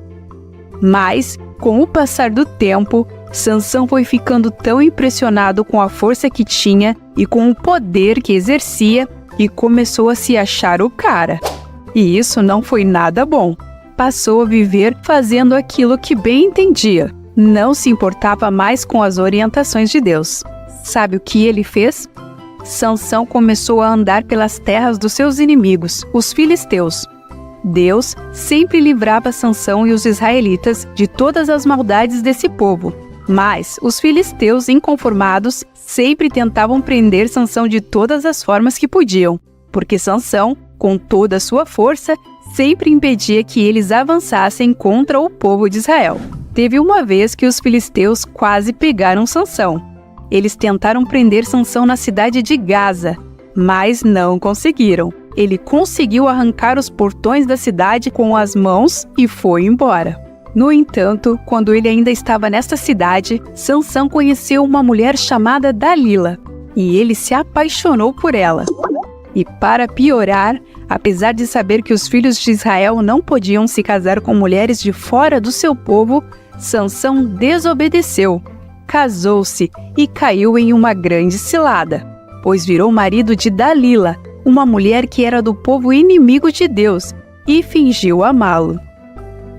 Mas, com o passar do tempo, Sansão foi ficando tão impressionado com a força que tinha e com o poder que exercia e começou a se achar o cara. E isso não foi nada bom. Passou a viver fazendo aquilo que bem entendia. Não se importava mais com as orientações de Deus. Sabe o que ele fez? Sansão começou a andar pelas terras dos seus inimigos, os filisteus. Deus sempre livrava Sansão e os israelitas de todas as maldades desse povo. Mas os filisteus, inconformados, sempre tentavam prender Sansão de todas as formas que podiam, porque Sansão, com toda a sua força, sempre impedia que eles avançassem contra o povo de Israel. Teve uma vez que os filisteus quase pegaram Sansão. Eles tentaram prender Sansão na cidade de Gaza, mas não conseguiram. Ele conseguiu arrancar os portões da cidade com as mãos e foi embora. No entanto, quando ele ainda estava nesta cidade, Sansão conheceu uma mulher chamada Dalila, e ele se apaixonou por ela. E para piorar, apesar de saber que os filhos de Israel não podiam se casar com mulheres de fora do seu povo, Sansão desobedeceu, casou-se e caiu em uma grande cilada, pois virou marido de Dalila, uma mulher que era do povo inimigo de Deus, e fingiu amá-lo.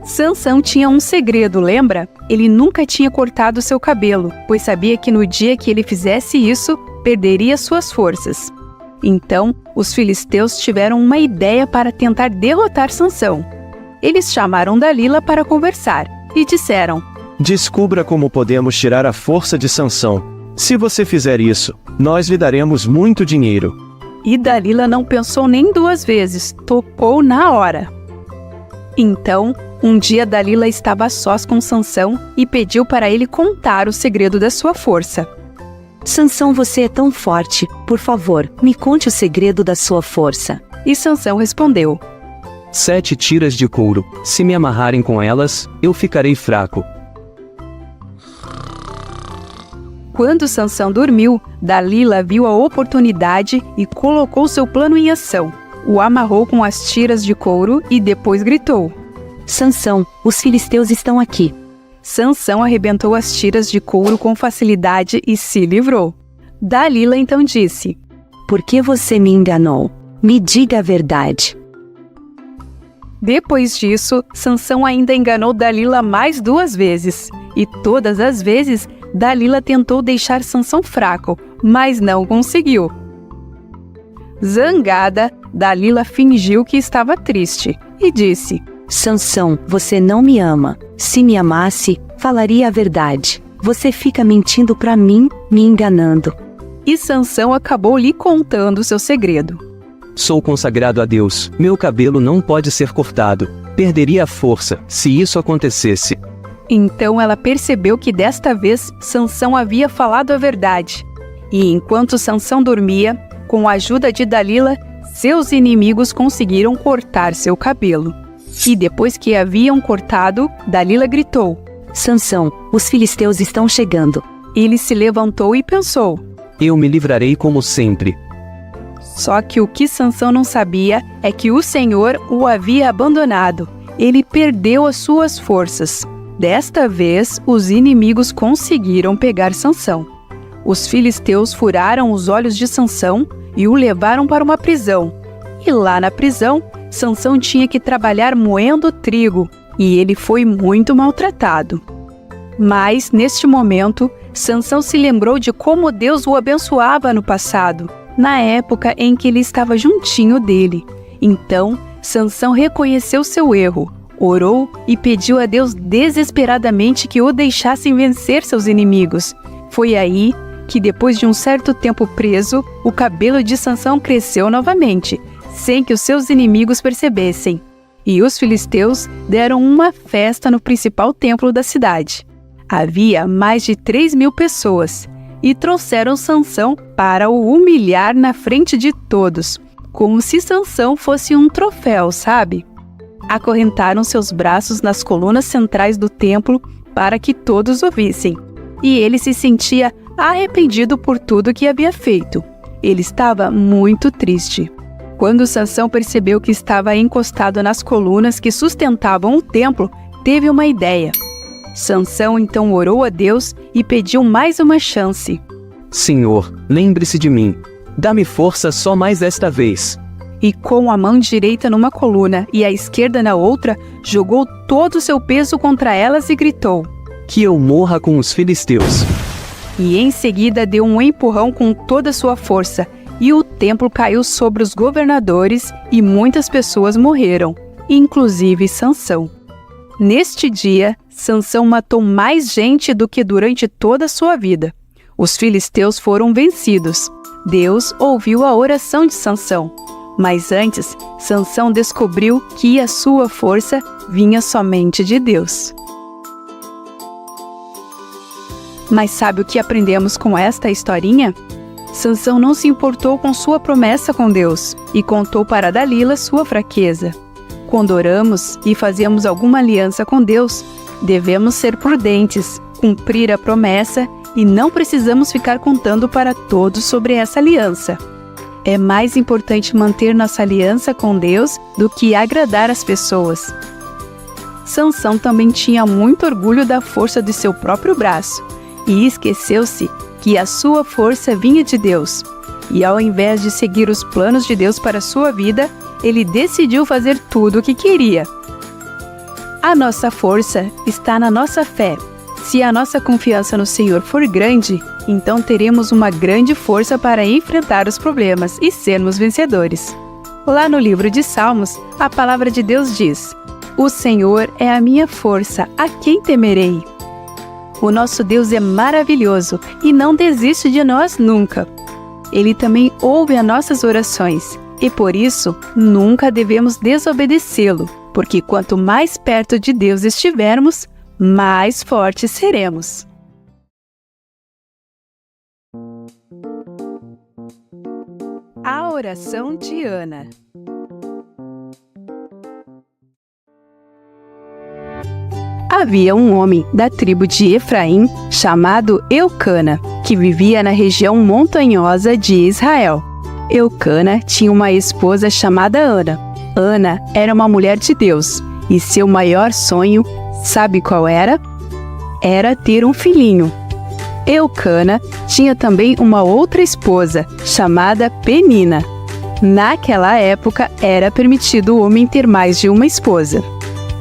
Sansão tinha um segredo, lembra? Ele nunca tinha cortado seu cabelo, pois sabia que no dia que ele fizesse isso, perderia suas forças. Então, os filisteus tiveram uma ideia para tentar derrotar Sansão. Eles chamaram Dalila para conversar e disseram: Descubra como podemos tirar a força de Sansão. Se você fizer isso, nós lhe daremos muito dinheiro. E Dalila não pensou nem 2 vezes, topou na hora. Então, um dia Dalila estava a sós com Sansão e pediu para ele contar o segredo da sua força. Sansão, você é tão forte. Por favor, me conte o segredo da sua força. E Sansão respondeu: 7 tiras de couro. Se me amarrarem com elas, eu ficarei fraco. Quando Sansão dormiu, Dalila viu a oportunidade e colocou seu plano em ação. O amarrou com as tiras de couro e depois gritou: Sansão, os filisteus estão aqui. Sansão arrebentou as tiras de couro com facilidade e se livrou. Dalila então disse: Por que você me enganou? Me diga a verdade. Depois disso, Sansão ainda enganou Dalila mais 2 vezes. E todas as vezes, Dalila tentou deixar Sansão fraco, mas não conseguiu. Zangada, Dalila fingiu que estava triste e disse: Sansão, você não me ama. Se me amasse, falaria a verdade. Você fica mentindo para mim, me enganando. E Sansão acabou lhe contando seu segredo. Sou consagrado a Deus, meu cabelo não pode ser cortado. Perderia a força, se isso acontecesse. Então ela percebeu que desta vez Sansão havia falado a verdade. E enquanto Sansão dormia, com a ajuda de Dalila, seus inimigos conseguiram cortar seu cabelo. E depois que haviam cortado, Dalila gritou: Sansão, os filisteus estão chegando. Ele se levantou e pensou: Eu me livrarei como sempre. Só que o que Sansão não sabia é que o Senhor o havia abandonado. Ele perdeu as suas forças. Desta vez, os inimigos conseguiram pegar Sansão. Os filisteus furaram os olhos de Sansão e o levaram para uma prisão. E lá na prisão, Sansão tinha que trabalhar moendo trigo, e ele foi muito maltratado. Mas, neste momento, Sansão se lembrou de como Deus o abençoava no passado, na época em que ele estava juntinho dele. Então, Sansão reconheceu seu erro, orou e pediu a Deus desesperadamente que o deixassem vencer seus inimigos. Foi aí que, depois de um certo tempo preso, o cabelo de Sansão cresceu novamente, sem que os seus inimigos percebessem. E os filisteus deram uma festa no principal templo da cidade. Havia mais de 3.000 pessoas, e trouxeram Sansão para o humilhar na frente de todos, como se Sansão fosse um troféu, sabe? Acorrentaram seus braços nas colunas centrais do templo para que todos o vissem. E ele se sentia arrependido por tudo que havia feito. Ele estava muito triste. Quando Sansão percebeu que estava encostado nas colunas que sustentavam o templo, teve uma ideia. Sansão então orou a Deus e pediu mais uma chance. Senhor, lembre-se de mim. Dá-me força só mais esta vez. E com a mão direita numa coluna e a esquerda na outra, jogou todo o seu peso contra elas e gritou: Que eu morra com os filisteus. E em seguida deu um empurrão com toda a sua força, e o templo caiu sobre os governadores e muitas pessoas morreram, inclusive Sansão. Neste dia, Sansão matou mais gente do que durante toda a sua vida. Os filisteus foram vencidos. Deus ouviu a oração de Sansão. Mas antes, Sansão descobriu que a sua força vinha somente de Deus. Mas sabe o que aprendemos com esta historinha? Sansão não se importou com sua promessa com Deus e contou para Dalila sua fraqueza. Quando oramos e fazemos alguma aliança com Deus, devemos ser prudentes, cumprir a promessa e não precisamos ficar contando para todos sobre essa aliança. É mais importante manter nossa aliança com Deus do que agradar as pessoas. Sansão também tinha muito orgulho da força de seu próprio braço e esqueceu-se que a sua força vinha de Deus. E ao invés de seguir os planos de Deus para a sua vida, ele decidiu fazer tudo o que queria. A nossa força está na nossa fé. Se a nossa confiança no Senhor for grande, então teremos uma grande força para enfrentar os problemas e sermos vencedores. Lá no livro de Salmos, a palavra de Deus diz: O Senhor é a minha força, a quem temerei? O nosso Deus é maravilhoso e não desiste de nós nunca. Ele também ouve as nossas orações e, por isso, nunca devemos desobedecê-lo, porque quanto mais perto de Deus estivermos, mais fortes seremos. A oração de Ana. Havia um homem da tribo de Efraim chamado Eucana, que vivia na região montanhosa de Israel. Eucana tinha uma esposa chamada Ana. Ana era uma mulher de Deus, e seu maior sonho, sabe qual era? Era ter um filhinho. Eucana tinha também uma outra esposa, chamada Penina. Naquela época, era permitido o homem ter mais de uma esposa.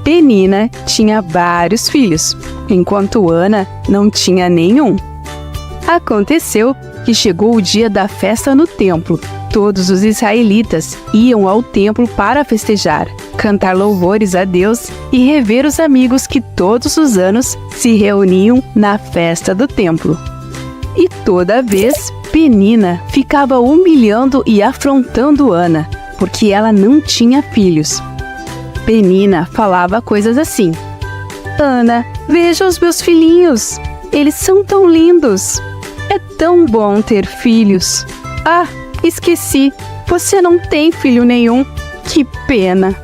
Penina tinha vários filhos, enquanto Ana não tinha nenhum. Aconteceu que chegou o dia da festa no templo. Todos os israelitas iam ao templo para festejar, cantar louvores a Deus e rever os amigos que todos os anos se reuniam na festa do templo. E toda vez, Penina ficava humilhando e afrontando Ana, porque ela não tinha filhos. Penina falava coisas assim: Ana, veja os meus filhinhos, eles são tão lindos. É tão bom ter filhos. Ah, esqueci, você não tem filho nenhum. Que pena.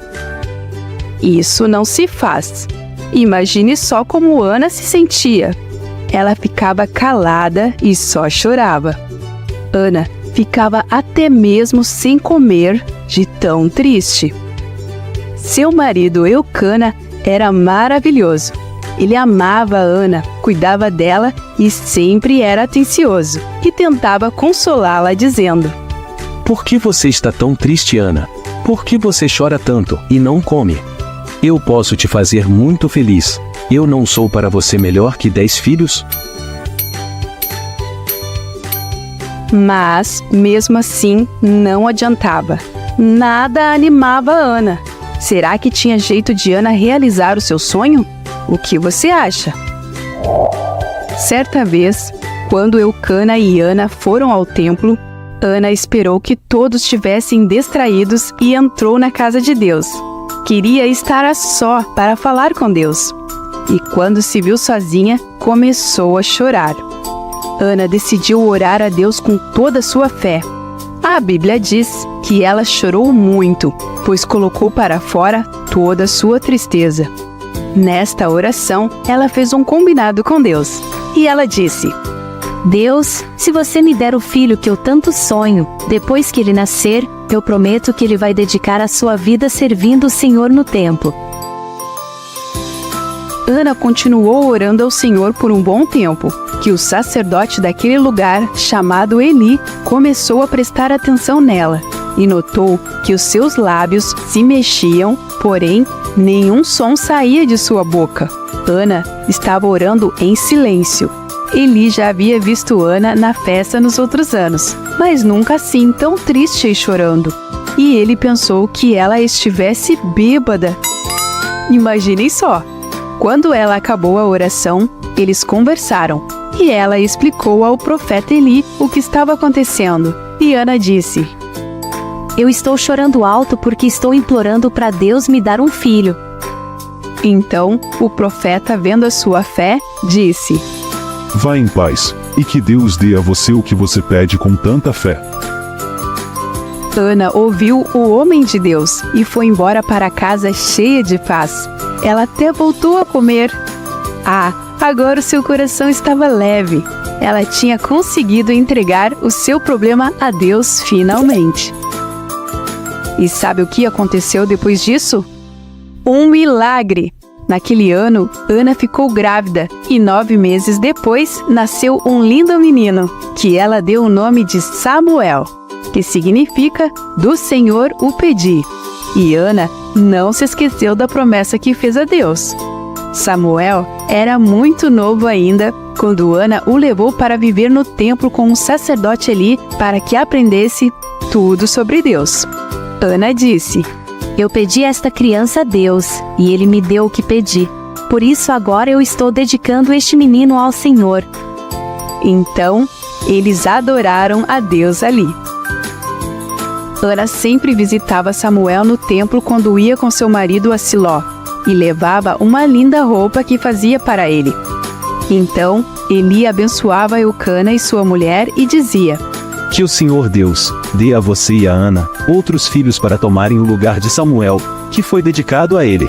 Isso não se faz. Imagine só como Ana se sentia. Ela ficava calada e só chorava. Ana ficava até mesmo sem comer de tão triste. Seu marido Eucana era maravilhoso. Ele amava Ana, cuidava dela e sempre era atencioso, e tentava consolá-la dizendo: Por que você está tão triste, Ana? Por que você chora tanto e não come? Eu posso te fazer muito feliz. Eu não sou para você melhor que 10 filhos? Mas, mesmo assim, não adiantava. Nada animava Ana. Será que tinha jeito de Ana realizar o seu sonho? O que você acha? Certa vez, quando Eucana e Ana foram ao templo, Ana esperou que todos estivessem distraídos e entrou na casa de Deus. Queria estar a só para falar com Deus. E quando se viu sozinha, começou a chorar. Ana decidiu orar a Deus com toda a sua fé. A Bíblia diz que ela chorou muito, pois colocou para fora toda a sua tristeza. Nesta oração, ela fez um combinado com Deus. E ela disse: Deus, se você me der o filho que eu tanto sonho, depois que ele nascer, eu prometo que ele vai dedicar a sua vida servindo o Senhor no templo. Ana continuou orando ao Senhor por um bom tempo, que o sacerdote daquele lugar, chamado Eli, começou a prestar atenção nela e notou que os seus lábios se mexiam, porém, nenhum som saía de sua boca. Ana estava orando em silêncio. Eli já havia visto Ana na festa nos outros anos, mas nunca assim tão triste e chorando. E ele pensou que ela estivesse bêbada. Imaginem só! Quando ela acabou a oração, eles conversaram, e ela explicou ao profeta Eli o que estava acontecendo. E Ana disse: Eu estou chorando alto porque estou implorando para Deus me dar um filho. Então, o profeta, vendo a sua fé, disse: Vá em paz, e que Deus dê a você o que você pede com tanta fé. Ana ouviu o homem de Deus e foi embora para casa cheia de paz. Ela até voltou a comer. Ah, agora o seu coração estava leve. Ela tinha conseguido entregar o seu problema a Deus finalmente. E sabe o que aconteceu depois disso? Um milagre! Naquele ano, Ana ficou grávida e 9 meses depois nasceu um lindo menino, que ela deu o nome de Samuel, que significa do Senhor o pedi. E Ana não se esqueceu da promessa que fez a Deus. Samuel era muito novo ainda quando Ana o levou para viver no templo com o sacerdote Eli para que aprendesse tudo sobre Deus. Ana disse: Eu pedi esta criança a Deus, e ele me deu o que pedi. Por isso agora eu estou dedicando este menino ao Senhor. Então, eles adoraram a Deus ali. Ana sempre visitava Samuel no templo quando ia com seu marido a Siló, e levava uma linda roupa que fazia para ele. Então, Eli abençoava Eucana e sua mulher e dizia: Que o Senhor Deus dê a você e a Ana outros filhos para tomarem o lugar de Samuel, que foi dedicado a ele.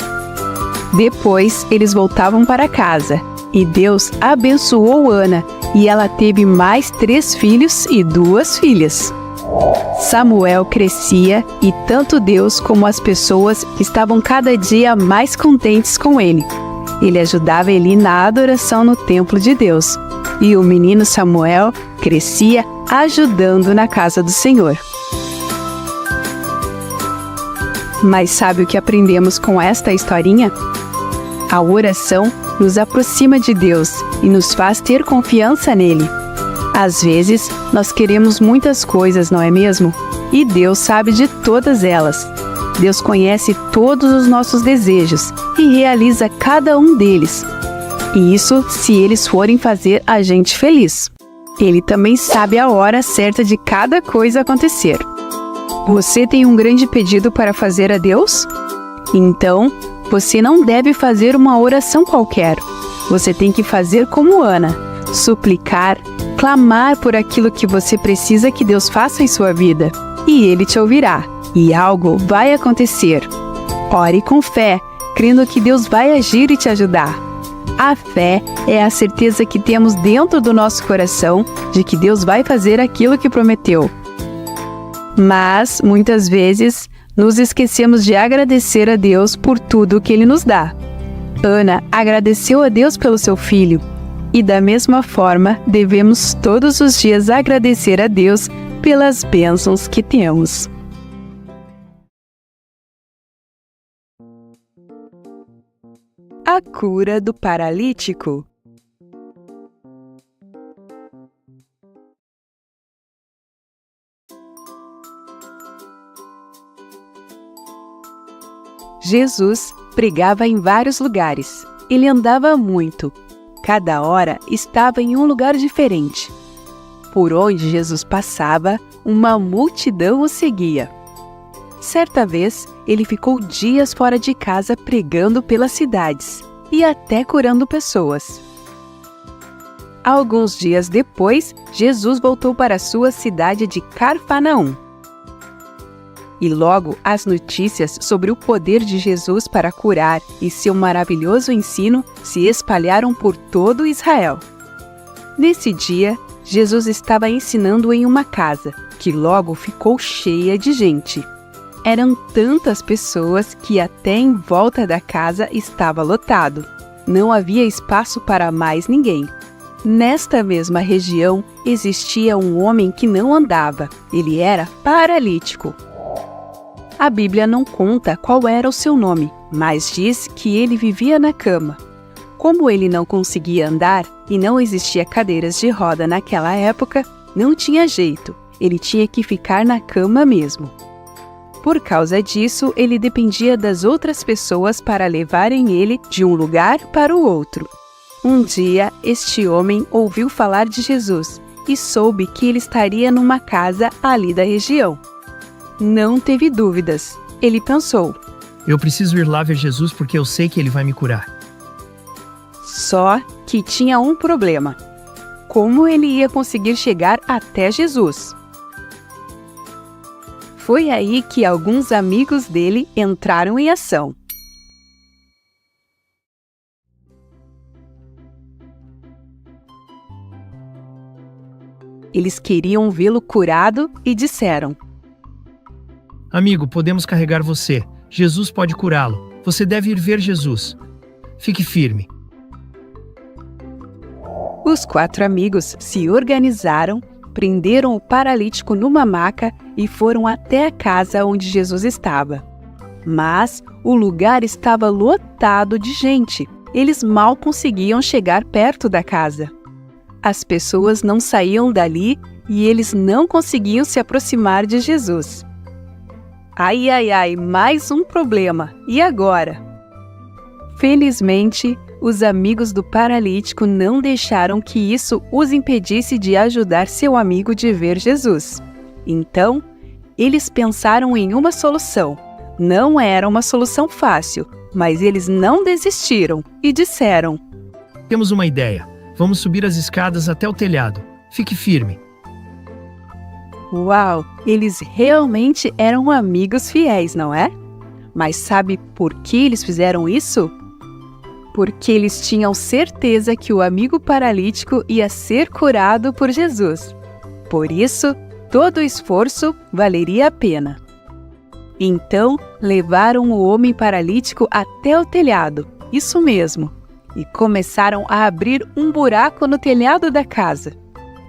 Depois, eles voltavam para casa, e Deus abençoou Ana, e ela teve mais 3 filhos e 2 filhas. Samuel crescia, e tanto Deus como as pessoas estavam cada dia mais contentes com ele. Ele ajudava Eli na adoração no templo de Deus, e o menino Samuel crescia ajudando na casa do Senhor. Mas sabe o que aprendemos com esta historinha? A oração nos aproxima de Deus e nos faz ter confiança nele. Às vezes, nós queremos muitas coisas, não é mesmo? E Deus sabe de todas elas. Deus conhece todos os nossos desejos e realiza cada um deles. E isso se eles forem fazer a gente feliz. Ele também sabe a hora certa de cada coisa acontecer. Você tem um grande pedido para fazer a Deus? Então, você não deve fazer uma oração qualquer. Você tem que fazer como Ana, suplicar, clamar por aquilo que você precisa que Deus faça em sua vida. E Ele te ouvirá, e algo vai acontecer. Ore com fé, crendo que Deus vai agir e te ajudar. A fé é a certeza que temos dentro do nosso coração de que Deus vai fazer aquilo que prometeu. Mas, muitas vezes, nos esquecemos de agradecer a Deus por tudo que Ele nos dá. Ana agradeceu a Deus pelo seu filho. E da mesma forma, devemos todos os dias agradecer a Deus pelas bênçãos que temos. A cura do paralítico. Jesus pregava em vários lugares. Ele andava muito. Cada hora estava em um lugar diferente. Por onde Jesus passava, uma multidão o seguia. Certa vez, ele ficou dias fora de casa pregando pelas cidades e até curando pessoas. Alguns dias depois, Jesus voltou para sua cidade de Cafarnaum. E logo as notícias sobre o poder de Jesus para curar e seu maravilhoso ensino se espalharam por todo Israel. Nesse dia, Jesus estava ensinando em uma casa, que logo ficou cheia de gente. Eram tantas pessoas que até em volta da casa estava lotado. Não havia espaço para mais ninguém. Nesta mesma região existia um homem que não andava. Ele era paralítico. A Bíblia não conta qual era o seu nome, mas diz que ele vivia na cama. Como ele não conseguia andar e não existia cadeiras de roda naquela época, não tinha jeito, ele tinha que ficar na cama mesmo. Por causa disso, ele dependia das outras pessoas para levarem ele de um lugar para o outro. Um dia, este homem ouviu falar de Jesus e soube que ele estaria numa casa ali da região. Não teve dúvidas. Ele pensou: eu preciso ir lá ver Jesus porque eu sei que ele vai me curar. Só que tinha um problema. Como ele ia conseguir chegar até Jesus? Foi aí que alguns amigos dele entraram em ação. Eles queriam vê-lo curado e disseram: amigo, podemos carregar você. Jesus pode curá-lo. Você deve ir ver Jesus. Fique firme. Os 4 amigos se organizaram, prenderam o paralítico numa maca e foram até a casa onde Jesus estava. Mas o lugar estava lotado de gente. Eles mal conseguiam chegar perto da casa. As pessoas não saíam dali e eles não conseguiam se aproximar de Jesus. Ai, ai, ai, mais um problema. E agora? Felizmente, os amigos do paralítico não deixaram que isso os impedisse de ajudar seu amigo de ver Jesus. Então, eles pensaram em uma solução. Não era uma solução fácil, mas eles não desistiram e disseram: temos uma ideia. Vamos subir as escadas até o telhado. Fique firme. Uau! Eles realmente eram amigos fiéis, não é? Mas sabe por que eles fizeram isso? porque eles tinham certeza que o amigo paralítico ia ser curado por Jesus. Por isso, todo o esforço valeria a pena. Então, levaram o homem paralítico até o telhado, isso mesmo, e começaram a abrir um buraco no telhado da casa.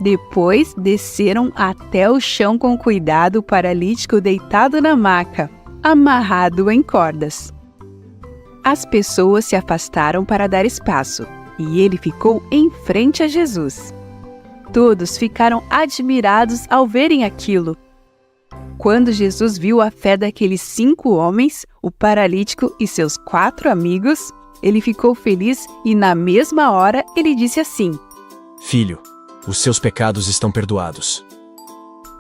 Depois, desceram até o chão com cuidado o paralítico deitado na maca, amarrado em cordas. As pessoas se afastaram para dar espaço, e ele ficou em frente a Jesus. Todos ficaram admirados ao verem aquilo. Quando Jesus viu a fé daqueles 5 homens, o paralítico e seus 4 amigos, ele ficou feliz e na mesma hora ele disse assim: Filho, os seus pecados estão perdoados.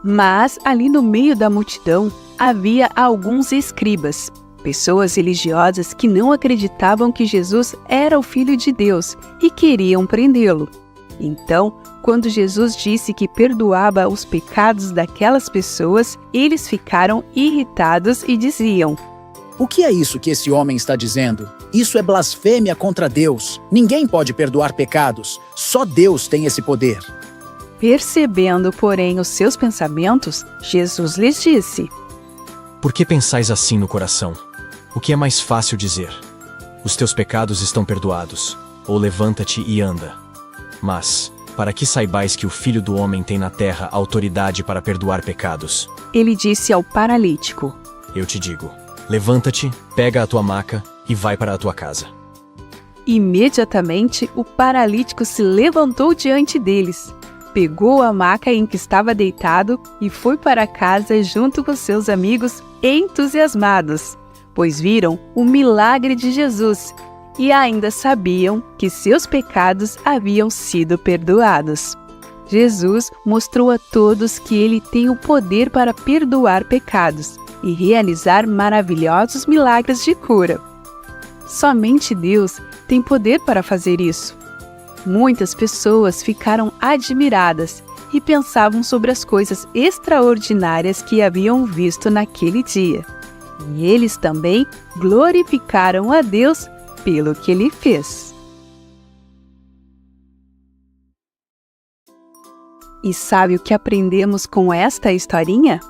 Mas ali no meio da multidão havia alguns escribas, pessoas religiosas que não acreditavam que Jesus era o Filho de Deus e queriam prendê-lo. Então, quando Jesus disse que perdoava os pecados daquelas pessoas, eles ficaram irritados e diziam: O que é isso que esse homem está dizendo? Isso é blasfêmia contra Deus. Ninguém pode perdoar pecados. Só Deus tem esse poder. Percebendo, porém, os seus pensamentos, Jesus lhes disse: Por que pensais assim no coração? O que é mais fácil dizer? Os teus pecados estão perdoados, ou levanta-te e anda. Mas, para que saibais que o Filho do Homem tem na terra autoridade para perdoar pecados, ele disse ao paralítico: eu te digo, levanta-te, pega a tua maca e vai para a tua casa. Imediatamente, o paralítico se levantou diante deles, pegou a maca em que estava deitado e foi para casa junto com seus amigos entusiasmados, pois viram o milagre de Jesus e ainda sabiam que seus pecados haviam sido perdoados. Jesus mostrou a todos que ele tem o poder para perdoar pecados e realizar maravilhosos milagres de cura. Somente Deus tem poder para fazer isso. Muitas pessoas ficaram admiradas e pensavam sobre as coisas extraordinárias que haviam visto naquele dia. E eles também glorificaram a Deus pelo que ele fez. E sabe o que aprendemos com esta historinha?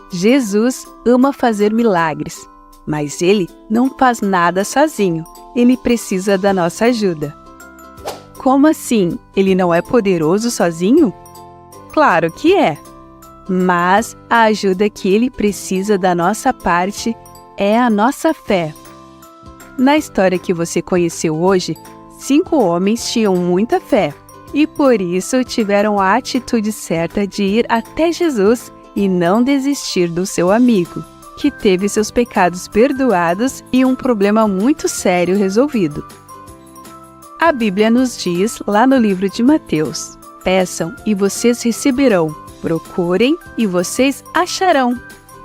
Jesus ama fazer milagres, mas ele não faz nada sozinho. Ele precisa da nossa ajuda. Como assim? Ele não é poderoso sozinho? Claro que é. Mas a ajuda que ele precisa da nossa parte é a nossa fé. Na história que você conheceu hoje, 5 homens tinham muita fé e por isso tiveram a atitude certa de ir até Jesus e não desistir do seu amigo, que teve seus pecados perdoados e um problema muito sério resolvido. A Bíblia nos diz lá no livro de Mateus: peçam e vocês receberão, procurem e vocês acharão,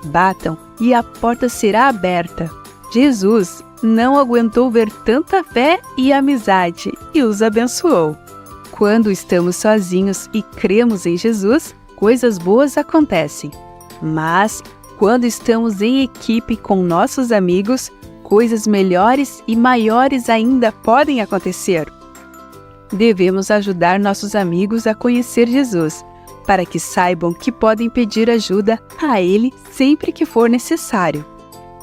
batam e a porta será aberta. Jesus não aguentou ver tanta fé e amizade e os abençoou. Quando estamos sozinhos e cremos em Jesus, coisas boas acontecem. Mas, quando estamos em equipe com nossos amigos, coisas melhores e maiores ainda podem acontecer. Devemos ajudar nossos amigos a conhecer Jesus, para que saibam que podem pedir ajuda a Ele sempre que for necessário.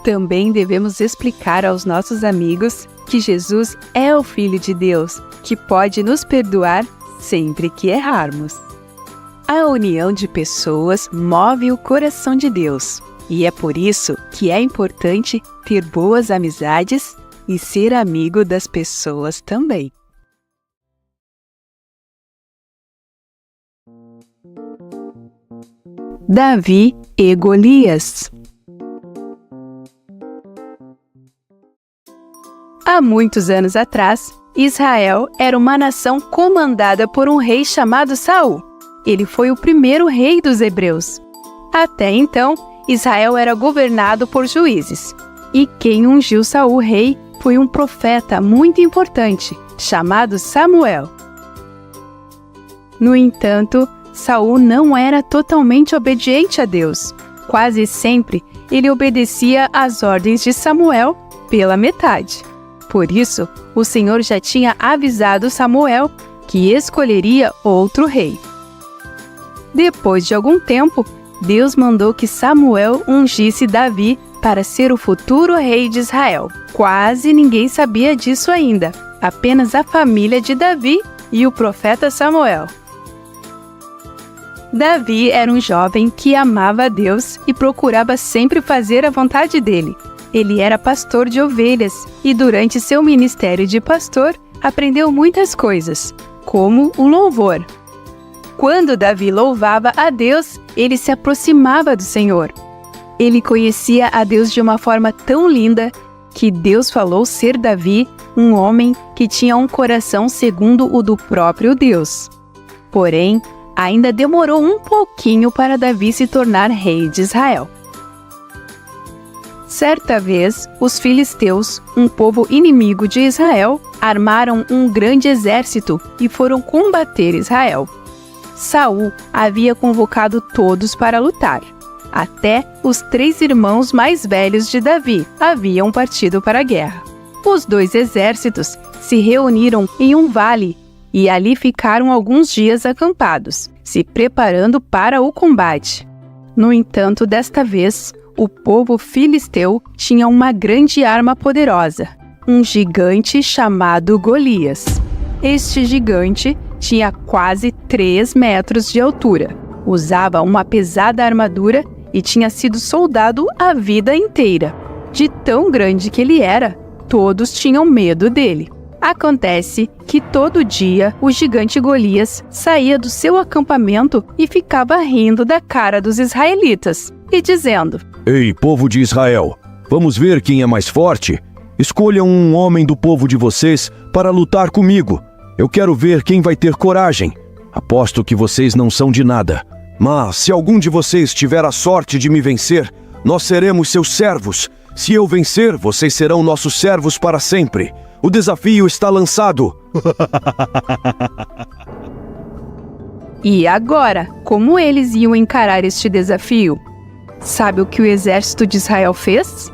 Também devemos explicar aos nossos amigos que Jesus é o Filho de Deus, que pode nos perdoar sempre que errarmos. A união de pessoas move o coração de Deus, e é por isso que é importante ter boas amizades e ser amigo das pessoas também. Davi e Golias. Há muitos anos atrás, Israel era uma nação comandada por um rei chamado Saul. Ele foi o primeiro rei dos hebreus. Até então, Israel era governado por juízes. E quem ungiu Saul rei foi um profeta muito importante, chamado Samuel. No entanto, Saul não era totalmente obediente a Deus. Quase sempre, ele obedecia às ordens de Samuel pela metade. Por isso, o Senhor já tinha avisado Samuel que escolheria outro rei. Depois de algum tempo, Deus mandou que Samuel ungisse Davi para ser o futuro rei de Israel. Quase ninguém sabia disso ainda, apenas a família de Davi e o profeta Samuel. Davi era um jovem que amava a Deus e procurava sempre fazer a vontade dele. Ele era pastor de ovelhas e durante seu ministério de pastor aprendeu muitas coisas, como o louvor. Quando Davi louvava a Deus, ele se aproximava do Senhor. Ele conhecia a Deus de uma forma tão linda que Deus falou ser Davi um homem que tinha um coração segundo o do próprio Deus. Porém, ainda demorou um pouquinho para Davi se tornar rei de Israel. Certa vez, os filisteus, um povo inimigo de Israel, armaram um grande exército e foram combater Israel. Saul havia convocado todos para lutar. Até os 3 irmãos mais velhos de Davi haviam partido para a guerra. Os 2 exércitos se reuniram em um vale e ali ficaram alguns dias acampados, se preparando para o combate. No entanto, desta vez, o povo filisteu tinha uma grande arma poderosa, um gigante chamado Golias. Este gigante tinha quase 3 metros de altura, usava uma pesada armadura e tinha sido soldado a vida inteira. De tão grande que ele era, todos tinham medo dele. Acontece que todo dia o gigante Golias saía do seu acampamento e ficava rindo da cara dos israelitas e dizendo: Ei, povo de Israel, vamos ver quem é mais forte? Escolham um homem do povo de vocês para lutar comigo. Eu quero ver quem vai ter coragem. Aposto que vocês não são de nada. Mas se algum de vocês tiver a sorte de me vencer, nós seremos seus servos. Se eu vencer, vocês serão nossos servos para sempre. O desafio está lançado. E agora, como eles iam encarar este desafio? Sabe o que o exército de Israel fez?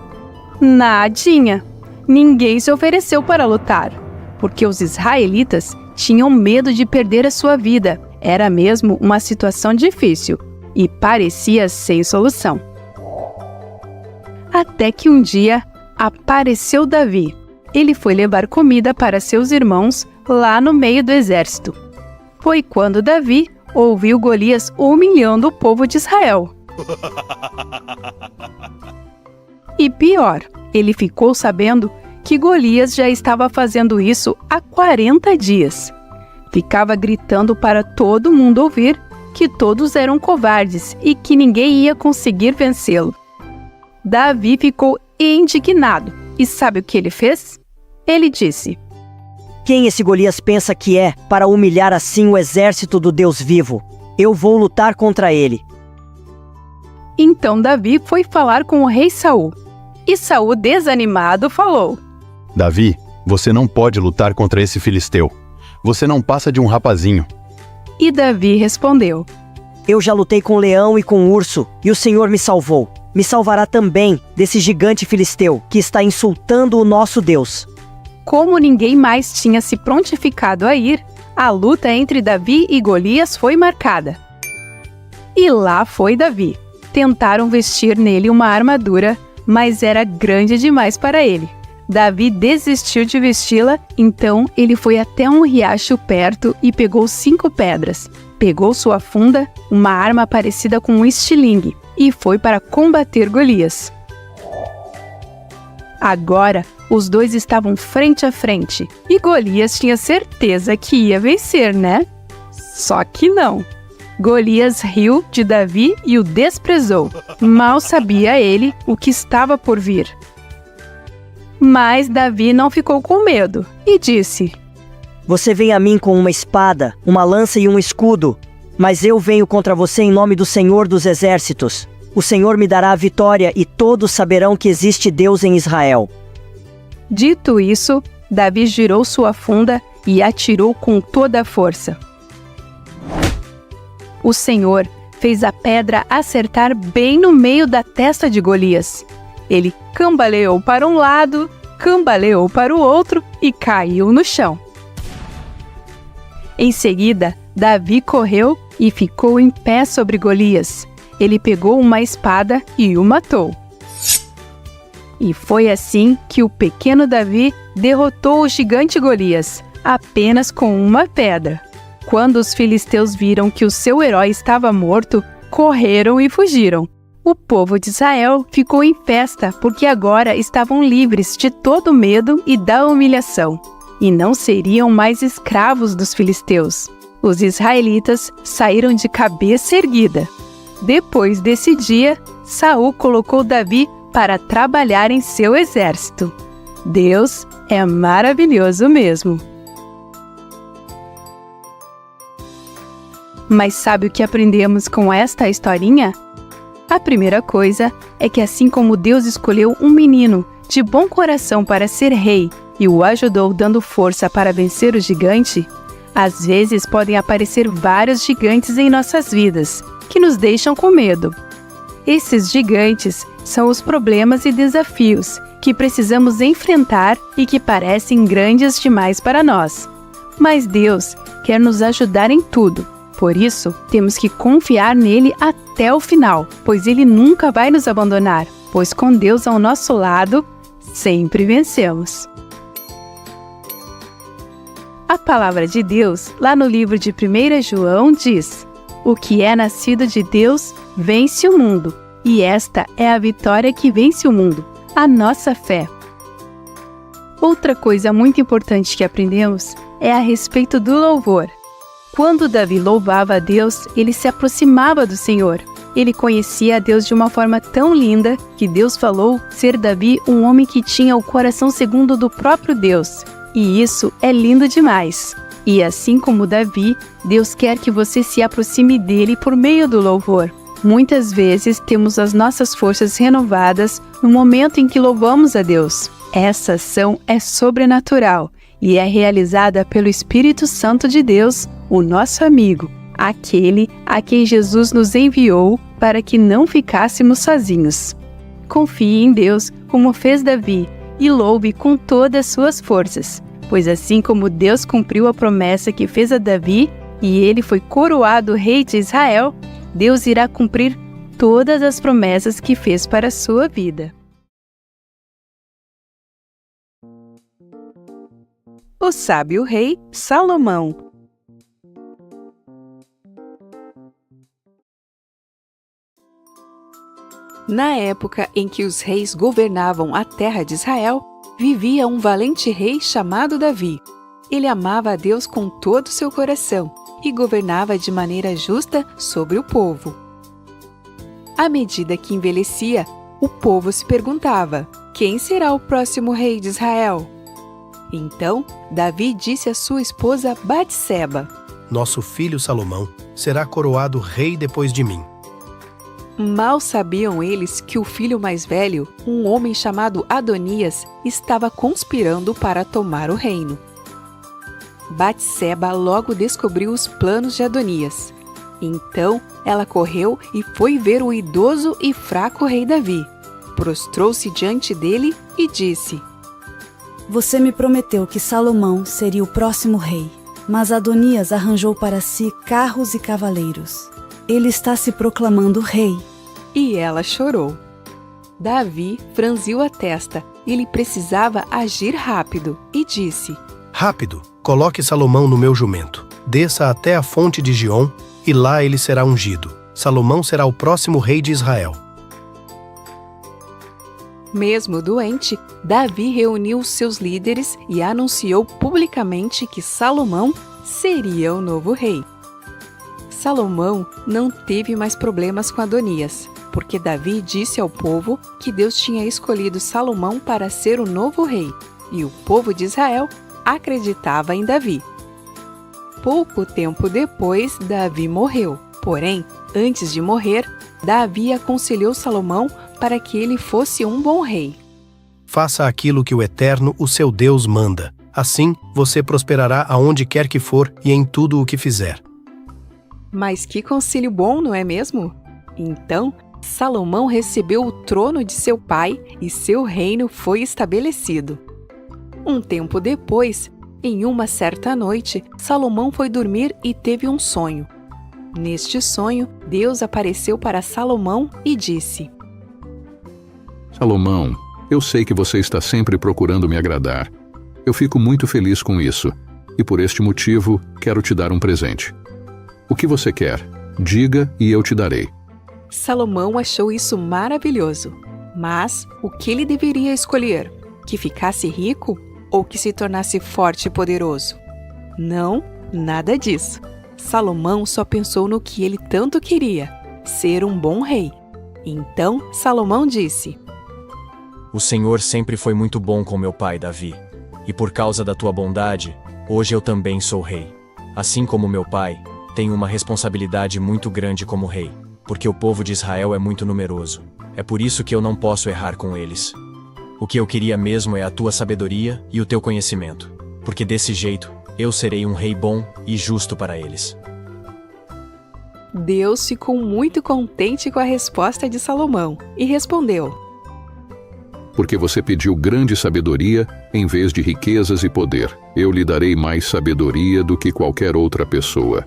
Nadinha! Ninguém se ofereceu para lutar, porque os israelitas tinham medo de perder a sua vida. Era mesmo uma situação difícil e parecia sem solução. Até que um dia apareceu Davi. Ele foi levar comida para seus irmãos lá no meio do exército. Foi quando Davi ouviu Golias humilhando o povo de Israel. E pior, ele ficou sabendo que Golias já estava fazendo isso há 40 dias. Ficava gritando para todo mundo ouvir que todos eram covardes e que ninguém ia conseguir vencê-lo. Davi ficou indignado e sabe o que ele fez? Ele disse: Quem esse Golias pensa que é para humilhar assim o exército do Deus vivo? Eu vou lutar contra ele. Então Davi foi falar com o rei Saul. E Saul, desanimado, falou: Davi, você não pode lutar contra esse filisteu. Você não passa de um rapazinho. E Davi respondeu: Eu já lutei com o leão e com o urso, e o Senhor me salvou. Me salvará também desse gigante filisteu que está insultando o nosso Deus. Como ninguém mais tinha se prontificado a ir, a luta entre Davi e Golias foi marcada. E lá foi Davi. Tentaram vestir nele uma armadura, mas era grande demais para ele. Davi desistiu de vesti-la, então ele foi até um riacho perto e pegou 5 pedras. Pegou sua funda, uma arma parecida com um estilingue, e foi para combater Golias. Agora, os dois estavam frente a frente, e Golias tinha certeza que ia vencer, né? Só que não. Golias riu de Davi e o desprezou. Mal sabia ele o que estava por vir. Mas Davi não ficou com medo e disse: Você vem a mim com uma espada, uma lança e um escudo, mas eu venho contra você em nome do Senhor dos Exércitos. O Senhor me dará a vitória e todos saberão que existe Deus em Israel. Dito isso, Davi girou sua funda e atirou com toda a força. O Senhor fez a pedra acertar bem no meio da testa de Golias. Ele cambaleou para um lado, cambaleou para o outro e caiu no chão. Em seguida, Davi correu e ficou em pé sobre Golias. Ele pegou uma espada e o matou. E foi assim que o pequeno Davi derrotou o gigante Golias, apenas com uma pedra. Quando os filisteus viram que o seu herói estava morto, correram e fugiram. O povo de Israel ficou em festa porque agora estavam livres de todo o medo e da humilhação, e não seriam mais escravos dos filisteus. Os israelitas saíram de cabeça erguida. Depois desse dia, Saul colocou Davi para trabalhar em seu exército. Deus é maravilhoso mesmo. Mas sabe o que aprendemos com esta historinha? A primeira coisa é que assim como Deus escolheu um menino de bom coração para ser rei e o ajudou dando força para vencer o gigante, às vezes podem aparecer vários gigantes em nossas vidas, que nos deixam com medo. Esses gigantes são os problemas e desafios que precisamos enfrentar e que parecem grandes demais para nós. Mas Deus quer nos ajudar em tudo. Por isso, temos que confiar nele até o final, pois ele nunca vai nos abandonar, pois com Deus ao nosso lado, sempre vencemos. A palavra de Deus, lá no livro de 1 João, diz: "O que é nascido de Deus vence o mundo, e esta é a vitória que vence o mundo, a nossa fé." Outra coisa muito importante que aprendemos é a respeito do louvor. Quando Davi louvava a Deus, ele se aproximava do Senhor. Ele conhecia a Deus de uma forma tão linda que Deus falou ser Davi um homem que tinha o coração segundo do próprio Deus. E isso é lindo demais. E assim como Davi, Deus quer que você se aproxime dele por meio do louvor. Muitas vezes temos as nossas forças renovadas no momento em que louvamos a Deus. Essa ação é sobrenatural e é realizada pelo Espírito Santo de Deus, o nosso amigo, aquele a quem Jesus nos enviou para que não ficássemos sozinhos. Confie em Deus como fez Davi e louve com todas as suas forças, pois assim como Deus cumpriu a promessa que fez a Davi e ele foi coroado rei de Israel, Deus irá cumprir todas as promessas que fez para a sua vida. O sábio rei Salomão. Na época em que os reis governavam a terra de Israel, vivia um valente rei chamado Davi. Ele amava a Deus com todo o seu coração e governava de maneira justa sobre o povo. À medida que envelhecia, o povo se perguntava: quem será o próximo rei de Israel? Então, Davi disse à sua esposa Batseba: nosso filho Salomão será coroado rei depois de mim. Mal sabiam eles que o filho mais velho, um homem chamado Adonias, estava conspirando para tomar o reino. Batseba logo descobriu os planos de Adonias. Então, ela correu e foi ver o idoso e fraco rei Davi. Prostrou-se diante dele e disse: Você me prometeu que Salomão seria o próximo rei, mas Adonias arranjou para si carros e cavaleiros. Ele está se proclamando rei. E ela chorou. Davi franziu a testa. Ele precisava agir rápido e disse: Rápido, coloque Salomão no meu jumento. Desça até a fonte de Giom e lá ele será ungido. Salomão será o próximo rei de Israel. Mesmo doente, Davi reuniu seus líderes e anunciou publicamente que Salomão seria o novo rei. Salomão não teve mais problemas com Adonias, porque Davi disse ao povo que Deus tinha escolhido Salomão para ser o novo rei, e o povo de Israel acreditava em Davi. Pouco tempo depois, Davi morreu. Porém, antes de morrer, Davi aconselhou Salomão para que ele fosse um bom rei. Faça aquilo que o Eterno, o seu Deus, manda. Assim, você prosperará aonde quer que for e em tudo o que fizer. Mas que conselho bom, não é mesmo? Então, Salomão recebeu o trono de seu pai e seu reino foi estabelecido. Um tempo depois, em uma certa noite, Salomão foi dormir e teve um sonho. Neste sonho, Deus apareceu para Salomão e disse: Salomão, eu sei que você está sempre procurando me agradar. Eu fico muito feliz com isso, e por este motivo quero te dar um presente. O que você quer? Diga e eu te darei. Salomão achou isso maravilhoso. Mas o que ele deveria escolher? Que ficasse rico ou que se tornasse forte e poderoso? Não, nada disso. Salomão só pensou no que ele tanto queria: ser um bom rei. Então Salomão disse: O Senhor sempre foi muito bom com meu pai Davi, e por causa da tua bondade, hoje eu também sou rei. Assim como meu pai, tenho uma responsabilidade muito grande como rei, porque o povo de Israel é muito numeroso. É por isso que eu não posso errar com eles. O que eu queria mesmo é a tua sabedoria e o teu conhecimento, porque desse jeito eu serei um rei bom e justo para eles. Deus ficou muito contente com a resposta de Salomão e respondeu: Porque você pediu grande sabedoria em vez de riquezas e poder. Eu lhe darei mais sabedoria do que qualquer outra pessoa.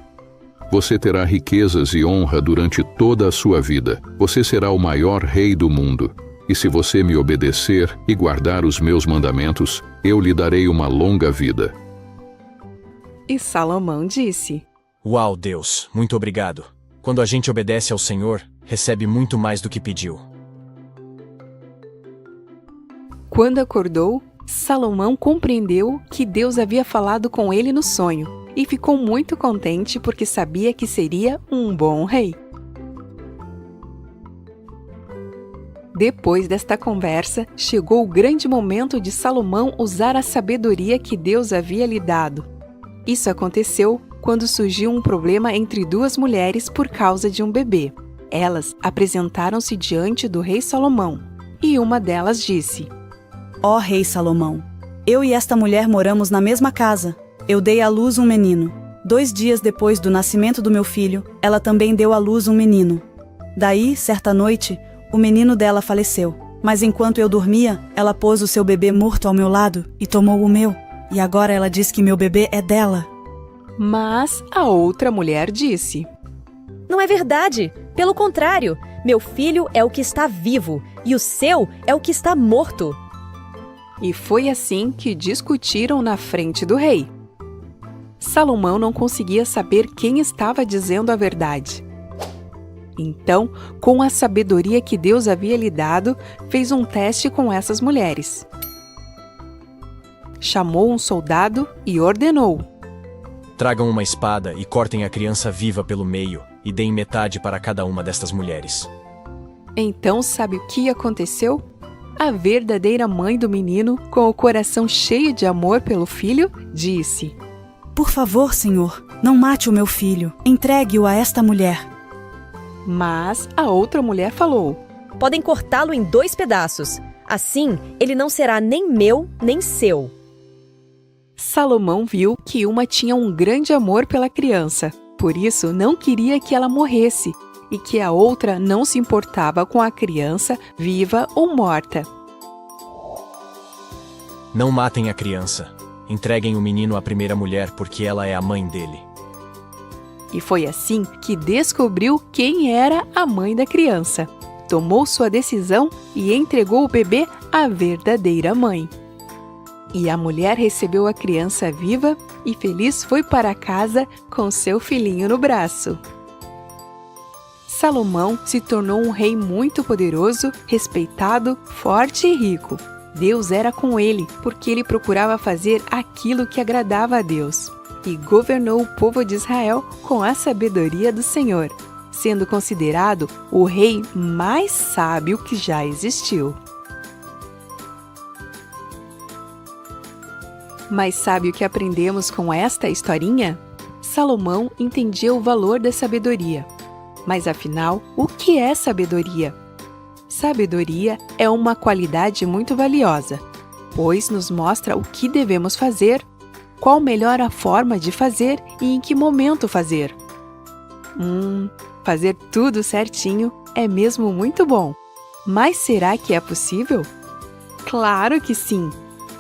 Você terá riquezas e honra durante toda a sua vida. Você será o maior rei do mundo. E se você me obedecer e guardar os meus mandamentos, eu lhe darei uma longa vida. E Salomão disse: Uau, Deus, muito obrigado. Quando a gente obedece ao Senhor, recebe muito mais do que pediu. Quando acordou, Salomão compreendeu que Deus havia falado com ele no sonho e ficou muito contente porque sabia que seria um bom rei. Depois desta conversa, chegou o grande momento de Salomão usar a sabedoria que Deus havia lhe dado. Isso aconteceu quando surgiu um problema entre duas mulheres por causa de um bebê. Elas apresentaram-se diante do rei Salomão, e uma delas disse: Ó rei Salomão, eu e esta mulher moramos na mesma casa. Eu dei à luz um menino. 2 dias depois do nascimento do meu filho, ela também deu à luz um menino. Daí, certa noite, o menino dela faleceu. Mas enquanto eu dormia, ela pôs o seu bebê morto ao meu lado e tomou o meu. E agora ela diz que meu bebê é dela. Mas a outra mulher disse: Não é verdade. Pelo contrário, meu filho é o que está vivo e o seu é o que está morto. E foi assim que discutiram na frente do rei. Salomão não conseguia saber quem estava dizendo a verdade. Então, com a sabedoria que Deus havia lhe dado, fez um teste com essas mulheres. Chamou um soldado e ordenou: Tragam uma espada e cortem a criança viva pelo meio e deem metade para cada uma destas mulheres. Então, sabe o que aconteceu? A verdadeira mãe do menino, com o coração cheio de amor pelo filho, disse: Por favor, senhor, não mate o meu filho. Entregue-o a esta mulher. Mas a outra mulher falou: Podem cortá-lo em 2 pedaços. Assim, ele não será nem meu, nem seu. Salomão viu que uma tinha um grande amor pela criança, por isso não queria que ela morresse, e que a outra não se importava com a criança, viva ou morta. Não matem a criança. Entreguem o menino à primeira mulher, porque ela é a mãe dele. E foi assim que descobriu quem era a mãe da criança. Tomou sua decisão e entregou o bebê à verdadeira mãe. E a mulher recebeu a criança viva e feliz foi para casa com seu filhinho no braço. Salomão se tornou um rei muito poderoso, respeitado, forte e rico. Deus era com ele, porque ele procurava fazer aquilo que agradava a Deus. E governou o povo de Israel com a sabedoria do Senhor, sendo considerado o rei mais sábio que já existiu. Mas sabe o que aprendemos com esta historinha? Salomão entendia o valor da sabedoria. Mas afinal, o que é sabedoria? Sabedoria é uma qualidade muito valiosa, pois nos mostra o que devemos fazer, qual melhor a forma de fazer e em que momento fazer. Fazer tudo certinho é mesmo muito bom. Mas será que é possível? Claro que sim!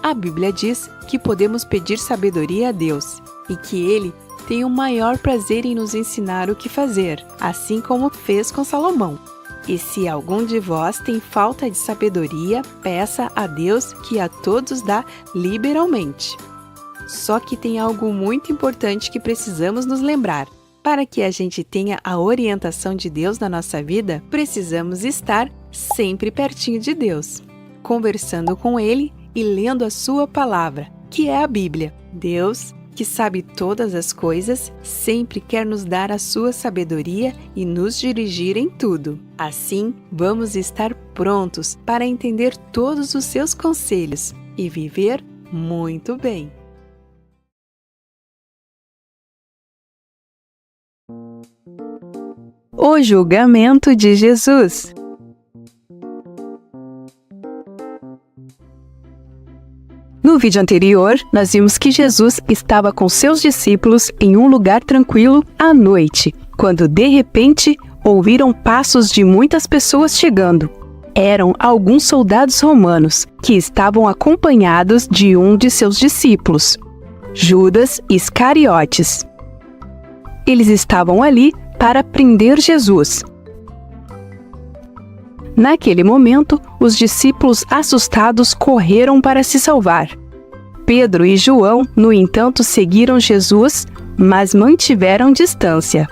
A Bíblia diz que podemos pedir sabedoria a Deus e que Ele tem o maior prazer em nos ensinar o que fazer, assim como fez com Salomão. E se algum de vós tem falta de sabedoria, peça a Deus que a todos dá liberalmente. Só que tem algo muito importante que precisamos nos lembrar. Para que a gente tenha a orientação de Deus na nossa vida, precisamos estar sempre pertinho de Deus, conversando com Ele e lendo a sua palavra, que é a Bíblia. Deus, que sabe todas as coisas, sempre quer nos dar a sua sabedoria e nos dirigir em tudo. Assim, vamos estar prontos para entender todos os seus conselhos e viver muito bem. O julgamento de Jesus. No vídeo anterior, nós vimos que Jesus estava com seus discípulos em um lugar tranquilo à noite, quando de repente ouviram passos de muitas pessoas chegando. Eram alguns soldados romanos que estavam acompanhados de um de seus discípulos, Judas Iscariotes. Eles estavam ali para prender Jesus. Naquele momento, os discípulos assustados correram para se salvar. Pedro e João, no entanto, seguiram Jesus, mas mantiveram distância.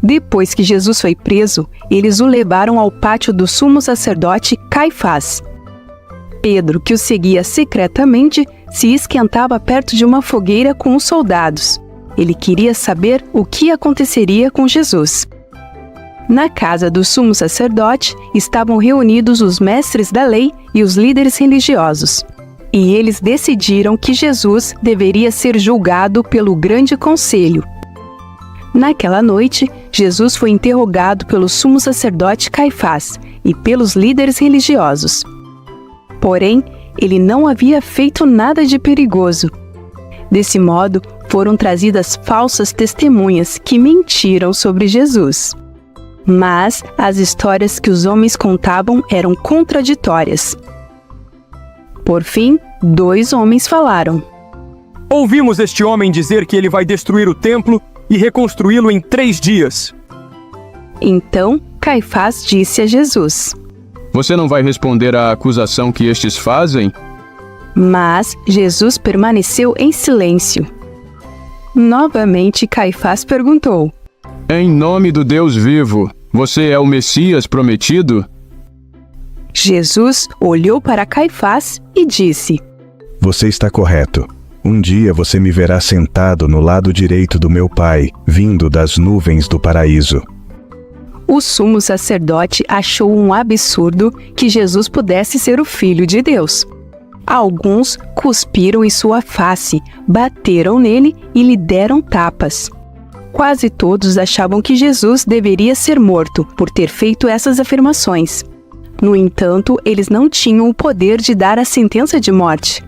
Depois que Jesus foi preso, eles o levaram ao pátio do sumo sacerdote Caifás. Pedro, que o seguia secretamente, se esquentava perto de uma fogueira com os soldados. Ele queria saber o que aconteceria com Jesus. Na casa do sumo sacerdote estavam reunidos os mestres da lei e os líderes religiosos. E eles decidiram que Jesus deveria ser julgado pelo grande conselho. Naquela noite, Jesus foi interrogado pelo sumo sacerdote Caifás e pelos líderes religiosos. Porém, ele não havia feito nada de perigoso. Desse modo, foram trazidas falsas testemunhas que mentiram sobre Jesus. Mas as histórias que os homens contavam eram contraditórias. Por fim, 2 homens falaram: Ouvimos este homem dizer que ele vai destruir o templo e reconstruí-lo em 3 dias. Então, Caifás disse a Jesus: Você não vai responder à acusação que estes fazem? Mas Jesus permaneceu em silêncio. Novamente, Caifás perguntou: Em nome do Deus vivo, você é o Messias prometido? Jesus olhou para Caifás e disse: Você está correto. Um dia você me verá sentado no lado direito do meu Pai, vindo das nuvens do paraíso. O sumo sacerdote achou um absurdo que Jesus pudesse ser o Filho de Deus. Alguns cuspiram em sua face, bateram nele e lhe deram tapas. Quase todos achavam que Jesus deveria ser morto por ter feito essas afirmações. No entanto, eles não tinham o poder de dar a sentença de morte.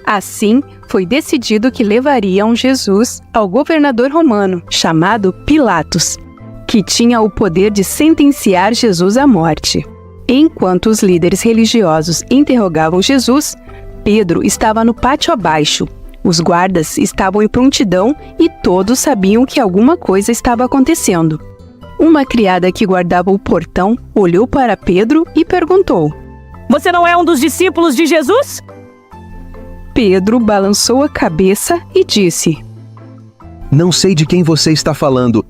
Assim, foi decidido que levariam Jesus ao governador romano, chamado Pilatos, que tinha o poder de sentenciar Jesus à morte. Enquanto os líderes religiosos interrogavam Jesus, Pedro estava no pátio abaixo. Os guardas estavam em prontidão e todos sabiam que alguma coisa estava acontecendo. Uma criada que guardava o portão olhou para Pedro e perguntou: Você não é um dos discípulos de Jesus? Pedro balançou a cabeça e disse: Não sei de quem você está falando.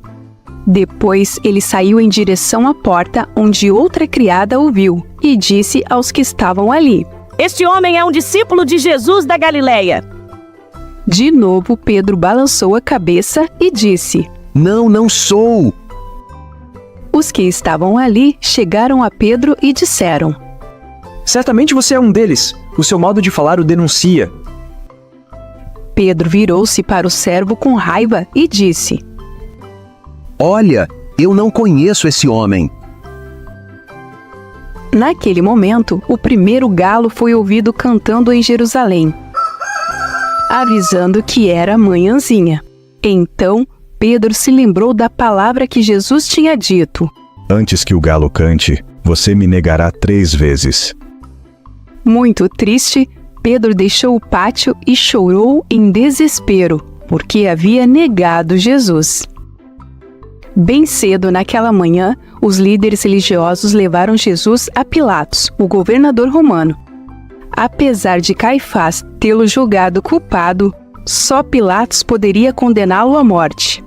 Depois ele saiu em direção à porta, onde outra criada o viu, e disse aos que estavam ali: Este homem é um discípulo de Jesus da Galileia. De novo Pedro balançou a cabeça e disse: Não sou. Os que estavam ali chegaram a Pedro e disseram: Certamente você é um deles. O seu modo de falar o denuncia. Pedro virou-se para o servo com raiva e disse: Olha, eu não conheço esse homem. Naquele momento, o primeiro galo foi ouvido cantando em Jerusalém, avisando que era manhãzinha. Então, Pedro se lembrou da palavra que Jesus tinha dito: Antes que o galo cante, você me negará 3 vezes. Muito triste, Pedro deixou o pátio e chorou em desespero, porque havia negado Jesus. Bem cedo naquela manhã, os líderes religiosos levaram Jesus a Pilatos, o governador romano. Apesar de Caifás tê-lo julgado culpado, só Pilatos poderia condená-lo à morte.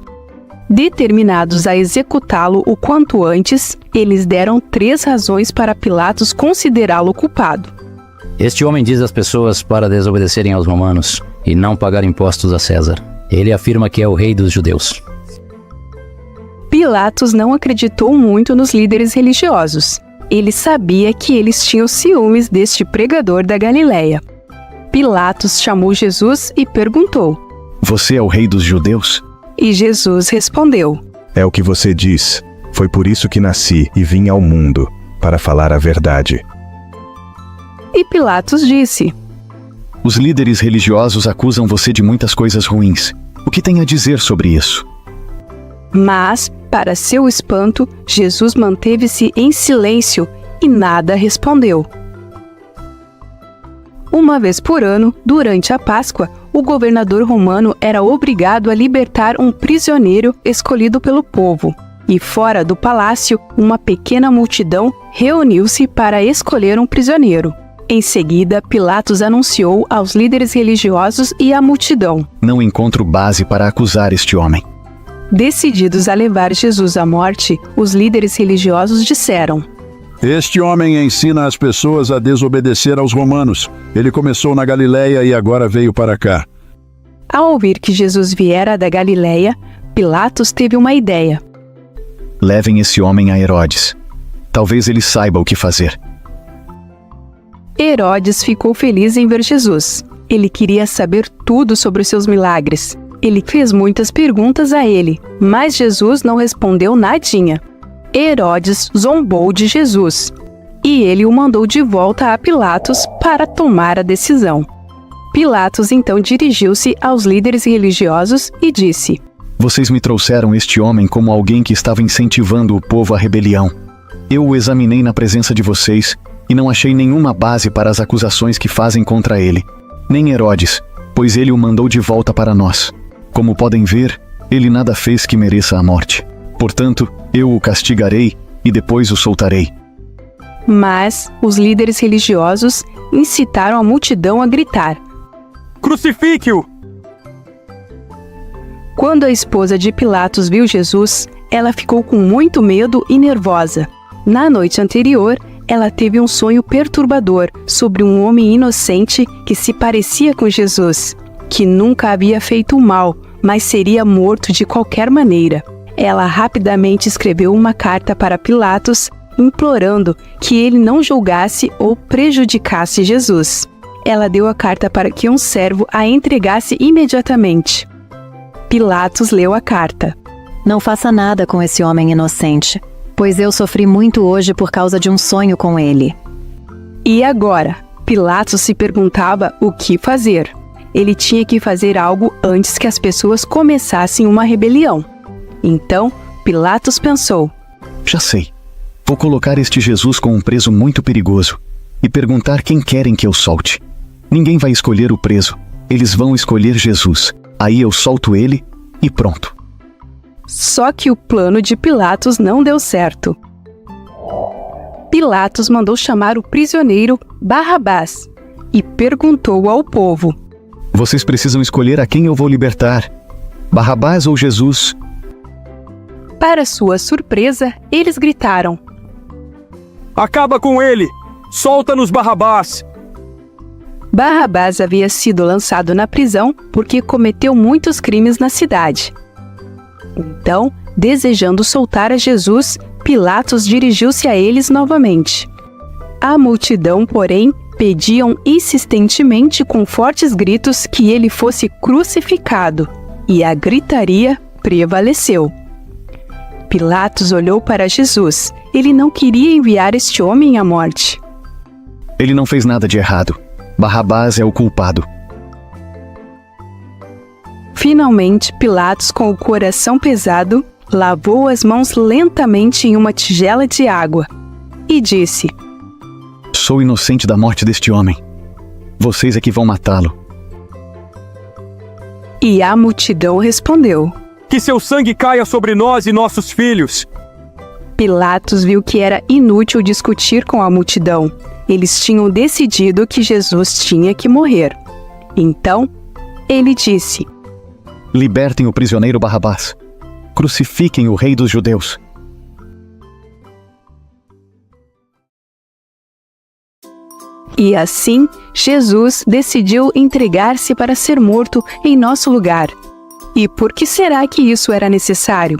Determinados a executá-lo o quanto antes, eles deram 3 razões para Pilatos considerá-lo culpado. Este homem diz às pessoas para desobedecerem aos romanos e não pagar impostos a César. Ele afirma que é o rei dos judeus. Pilatos não acreditou muito nos líderes religiosos. Ele sabia que eles tinham ciúmes deste pregador da Galileia. Pilatos chamou Jesus e perguntou: Você é o rei dos judeus? E Jesus respondeu: É o que você diz. Foi por isso que nasci e vim ao mundo, para falar a verdade. E Pilatos disse: Os líderes religiosos acusam você de muitas coisas ruins. O que tem a dizer sobre isso? Mas, para seu espanto, Jesus manteve-se em silêncio e nada respondeu. Uma vez por ano, durante a Páscoa, o governador romano era obrigado a libertar um prisioneiro escolhido pelo povo. E fora do palácio, uma pequena multidão reuniu-se para escolher um prisioneiro. Em seguida, Pilatos anunciou aos líderes religiosos e à multidão: Não encontro base para acusar este homem. Decididos a levar Jesus à morte, os líderes religiosos disseram: Este homem ensina as pessoas a desobedecer aos romanos. Ele começou na Galileia e agora veio para cá. Ao ouvir que Jesus viera da Galileia, Pilatos teve uma ideia. Levem esse homem a Herodes. Talvez ele saiba o que fazer. Herodes ficou feliz em ver Jesus. Ele queria saber tudo sobre os seus milagres. Ele fez muitas perguntas a ele, mas Jesus não respondeu nadinha. Herodes zombou de Jesus, e ele o mandou de volta a Pilatos para tomar a decisão. Pilatos então dirigiu-se aos líderes religiosos e disse: Vocês me trouxeram este homem como alguém que estava incentivando o povo à rebelião. Eu o examinei na presença de vocês e não achei nenhuma base para as acusações que fazem contra ele, nem Herodes, pois ele o mandou de volta para nós. Como podem ver, ele nada fez que mereça a morte. Portanto, eu o castigarei e depois o soltarei. Mas os líderes religiosos incitaram a multidão a gritar: Crucifique-o! Quando a esposa de Pilatos viu Jesus, ela ficou com muito medo e nervosa. Na noite anterior, ela teve um sonho perturbador sobre um homem inocente que se parecia com Jesus, que nunca havia feito mal, mas seria morto de qualquer maneira. Ela rapidamente escreveu uma carta para Pilatos, implorando que ele não julgasse ou prejudicasse Jesus. Ela deu a carta para que um servo a entregasse imediatamente. Pilatos leu a carta. Não faça nada com esse homem inocente, pois eu sofri muito hoje por causa de um sonho com ele. E agora? Pilatos se perguntava o que fazer. Ele tinha que fazer algo antes que as pessoas começassem uma rebelião. Então, Pilatos pensou: Já sei. Vou colocar este Jesus com um preso muito perigoso e perguntar quem querem que eu solte. Ninguém vai escolher o preso. Eles vão escolher Jesus. Aí eu solto ele e pronto. Só que o plano de Pilatos não deu certo. Pilatos mandou chamar o prisioneiro Barrabás e perguntou ao povo: Vocês precisam escolher a quem eu vou libertar, Barrabás ou Jesus? Para sua surpresa, eles gritaram: Acaba com ele! Solta-nos Barrabás! Barrabás havia sido lançado na prisão porque cometeu muitos crimes na cidade. Então, desejando soltar a Jesus, Pilatos dirigiu-se a eles novamente. A multidão, porém, pediam insistentemente com fortes gritos que ele fosse crucificado, e a gritaria prevaleceu. Pilatos olhou para Jesus. Ele não queria enviar este homem à morte. Ele não fez nada de errado. Barrabás é o culpado. Finalmente, Pilatos, com o coração pesado, lavou as mãos lentamente em uma tigela de água e disse: Sou inocente da morte deste homem. Vocês é que vão matá-lo. E a multidão respondeu: Que seu sangue caia sobre nós e nossos filhos. Pilatos viu que era inútil discutir com a multidão. Eles tinham decidido que Jesus tinha que morrer. Então, ele disse: Libertem o prisioneiro Barrabás. Crucifiquem o rei dos judeus. E assim, Jesus decidiu entregar-se para ser morto em nosso lugar. E por que será que isso era necessário?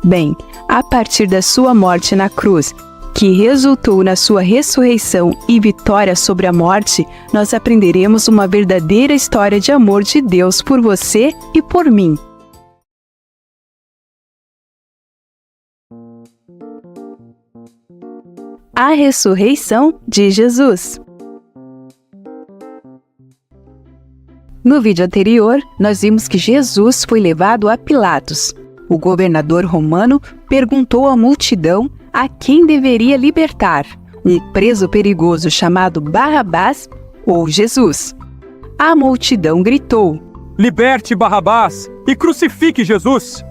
Bem, a partir da sua morte na cruz, que resultou na sua ressurreição e vitória sobre a morte, nós aprenderemos uma verdadeira história de amor de Deus por você e por mim. A ressurreição de Jesus. No vídeo anterior, nós vimos que Jesus foi levado a Pilatos. O governador romano perguntou à multidão a quem deveria libertar, um preso perigoso chamado Barrabás ou Jesus. A multidão gritou: Liberte Barrabás e crucifique Jesus!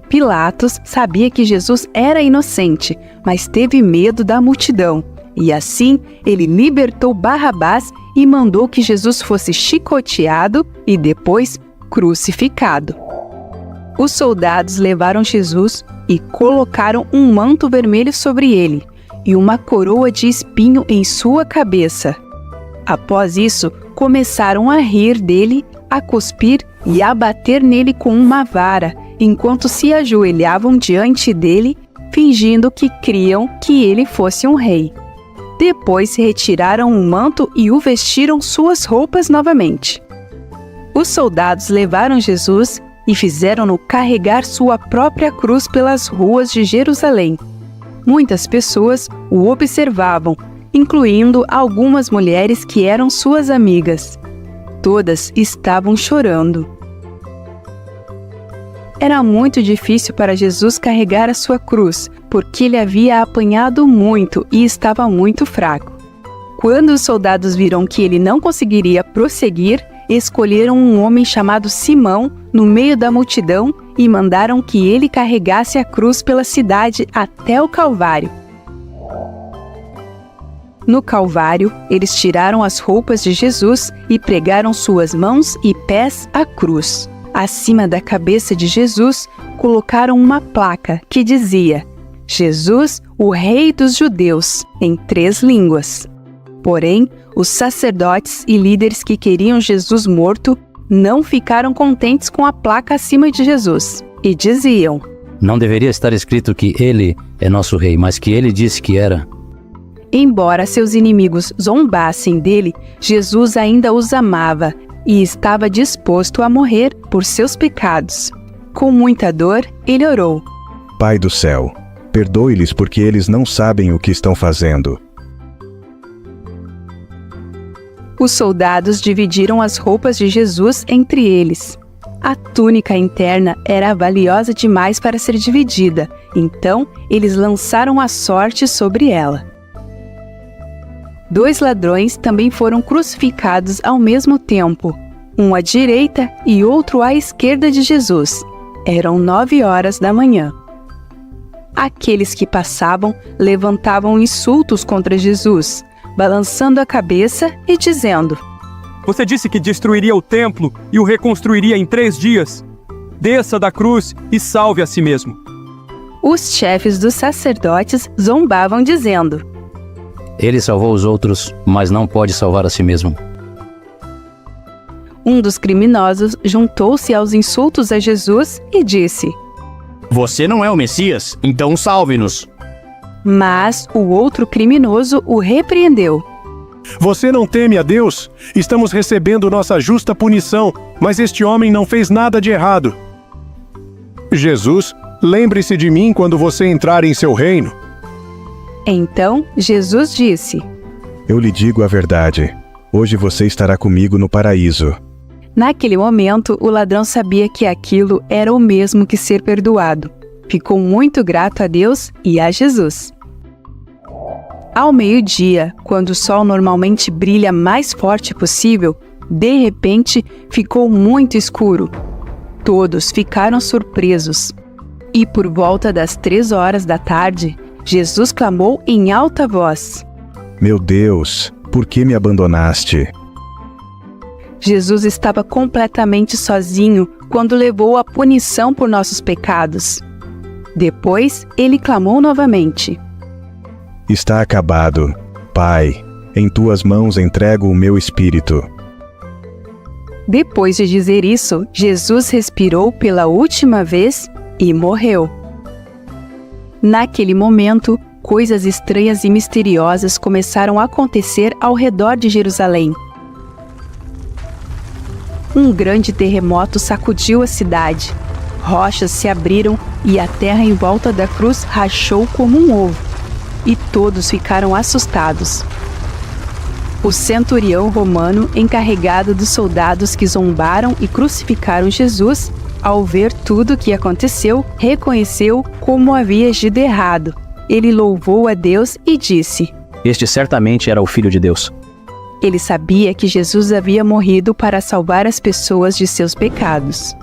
Pilatos sabia que Jesus era inocente, mas teve medo da multidão. E assim, ele libertou Barrabás e mandou que Jesus fosse chicoteado e depois crucificado. Os soldados levaram Jesus e colocaram um manto vermelho sobre ele e uma coroa de espinho em sua cabeça. Após isso, começaram a rir dele, a cuspir e a bater nele com uma vara, enquanto se ajoelhavam diante dele, fingindo que criam que ele fosse um rei. Depois retiraram o manto e o vestiram suas roupas novamente. Os soldados levaram Jesus e fizeram-no carregar sua própria cruz pelas ruas de Jerusalém. Muitas pessoas o observavam, incluindo algumas mulheres que eram suas amigas. Todas estavam chorando. Era muito difícil para Jesus carregar a sua cruz, porque ele havia apanhado muito e estava muito fraco. Quando os soldados viram que ele não conseguiria prosseguir, escolheram um homem chamado Simão no meio da multidão e mandaram que ele carregasse a cruz pela cidade até o Calvário. No Calvário, eles tiraram as roupas de Jesus e pregaram suas mãos e pés à cruz. Acima da cabeça de Jesus, colocaram uma placa que dizia: Jesus, o Rei dos Judeus, em 3 línguas. Porém, os sacerdotes e líderes que queriam Jesus morto não ficaram contentes com a placa acima de Jesus e diziam: Não deveria estar escrito que ele é nosso rei, mas que ele disse que era. Embora seus inimigos zombassem dele, Jesus ainda os amava e estava disposto a morrer por seus pecados. Com muita dor, ele orou: Pai do céu, perdoe-lhes porque eles não sabem o que estão fazendo. Os soldados dividiram as roupas de Jesus entre eles. A túnica interna era valiosa demais para ser dividida, então eles lançaram a sorte sobre ela. 2 ladrões também foram crucificados ao mesmo tempo, um à direita e outro à esquerda de Jesus. Eram 9 horas da manhã. Aqueles que passavam levantavam insultos contra Jesus, balançando a cabeça e dizendo: Você disse que destruiria o templo e o reconstruiria em 3 dias. Desça da cruz e salve a si mesmo. Os chefes dos sacerdotes zombavam dizendo: Ele salvou os outros, mas não pode salvar a si mesmo. Um dos criminosos juntou-se aos insultos a Jesus e disse: Você não é o Messias, então salve-nos. Mas o outro criminoso o repreendeu: Você não teme a Deus? Estamos recebendo nossa justa punição, mas este homem não fez nada de errado. Jesus, lembre-se de mim quando você entrar em seu reino. Então Jesus disse: Eu lhe digo a verdade. Hoje você estará comigo no paraíso. Naquele momento, o ladrão sabia que aquilo era o mesmo que ser perdoado. Ficou muito grato a Deus e a Jesus. Ao meio-dia, quando o sol normalmente brilha mais forte possível, de repente ficou muito escuro. Todos ficaram surpresos. E por volta das 3 horas da tarde, Jesus clamou em alta voz: Meu Deus, por que me abandonaste? Jesus estava completamente sozinho quando levou a punição por nossos pecados. Depois, ele clamou novamente: Está acabado. Pai, em tuas mãos entrego o meu espírito. Depois de dizer isso, Jesus respirou pela última vez e morreu. Naquele momento, coisas estranhas e misteriosas começaram a acontecer ao redor de Jerusalém. Um grande terremoto sacudiu a cidade. Rochas se abriram e a terra em volta da cruz rachou como um ovo. E todos ficaram assustados. O centurião romano, encarregado dos soldados que zombaram e crucificaram Jesus, ao ver tudo o que aconteceu, reconheceu como havia agido errado. Ele louvou a Deus e disse: Este certamente era o Filho de Deus. Ele sabia que Jesus havia morrido para salvar as pessoas de seus pecados.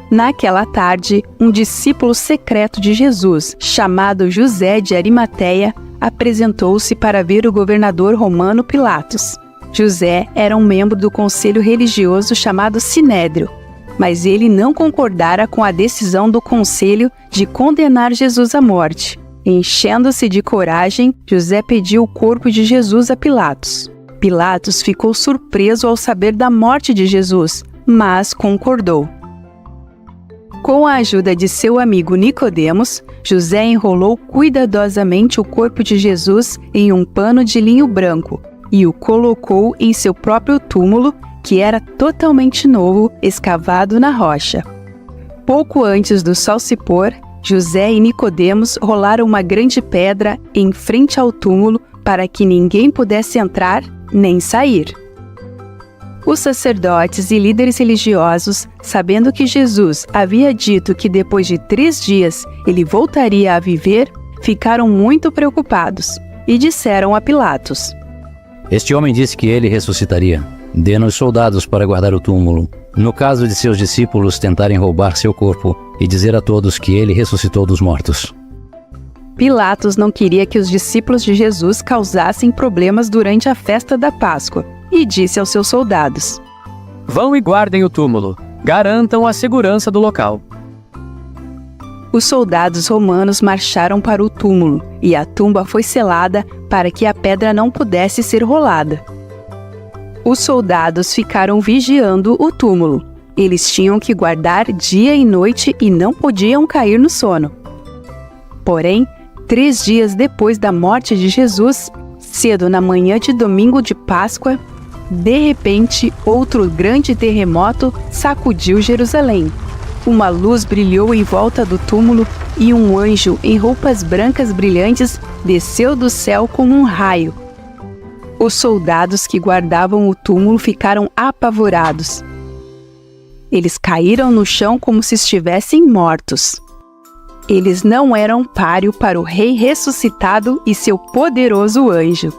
Naquela tarde, um discípulo secreto de Jesus, chamado José de Arimateia, apresentou-se para ver o governador romano Pilatos. José era um membro do conselho religioso chamado Sinédrio, mas ele não concordara com a decisão do conselho de condenar Jesus à morte. Enchendo-se de coragem, José pediu o corpo de Jesus a Pilatos. Pilatos ficou surpreso ao saber da morte de Jesus, mas concordou. Com a ajuda de seu amigo Nicodemos, José enrolou cuidadosamente o corpo de Jesus em um pano de linho branco e o colocou em seu próprio túmulo, que era totalmente novo, escavado na rocha. Pouco antes do sol se pôr, José e Nicodemos rolaram uma grande pedra em frente ao túmulo para que ninguém pudesse entrar nem sair. Os sacerdotes e líderes religiosos, sabendo que Jesus havia dito que depois de 3 dias ele voltaria a viver, ficaram muito preocupados e disseram a Pilatos: Este homem disse que ele ressuscitaria. Dê-nos soldados para guardar o túmulo. No caso de seus discípulos tentarem roubar seu corpo e dizer a todos que ele ressuscitou dos mortos. Pilatos não queria que os discípulos de Jesus causassem problemas durante a festa da Páscoa e disse aos seus soldados: Vão e guardem o túmulo. Garantam a segurança do local. Os soldados romanos marcharam para o túmulo e a tumba foi selada para que a pedra não pudesse ser rolada. Os soldados ficaram vigiando o túmulo. Eles tinham que guardar dia e noite e não podiam cair no sono. Porém, 3 dias depois da morte de Jesus, cedo na manhã de domingo de Páscoa, de repente, outro grande terremoto sacudiu Jerusalém. Uma luz brilhou em volta do túmulo e um anjo em roupas brancas brilhantes desceu do céu como um raio. Os soldados que guardavam o túmulo ficaram apavorados. Eles caíram no chão como se estivessem mortos. Eles não eram páreo para o rei ressuscitado e seu poderoso anjo.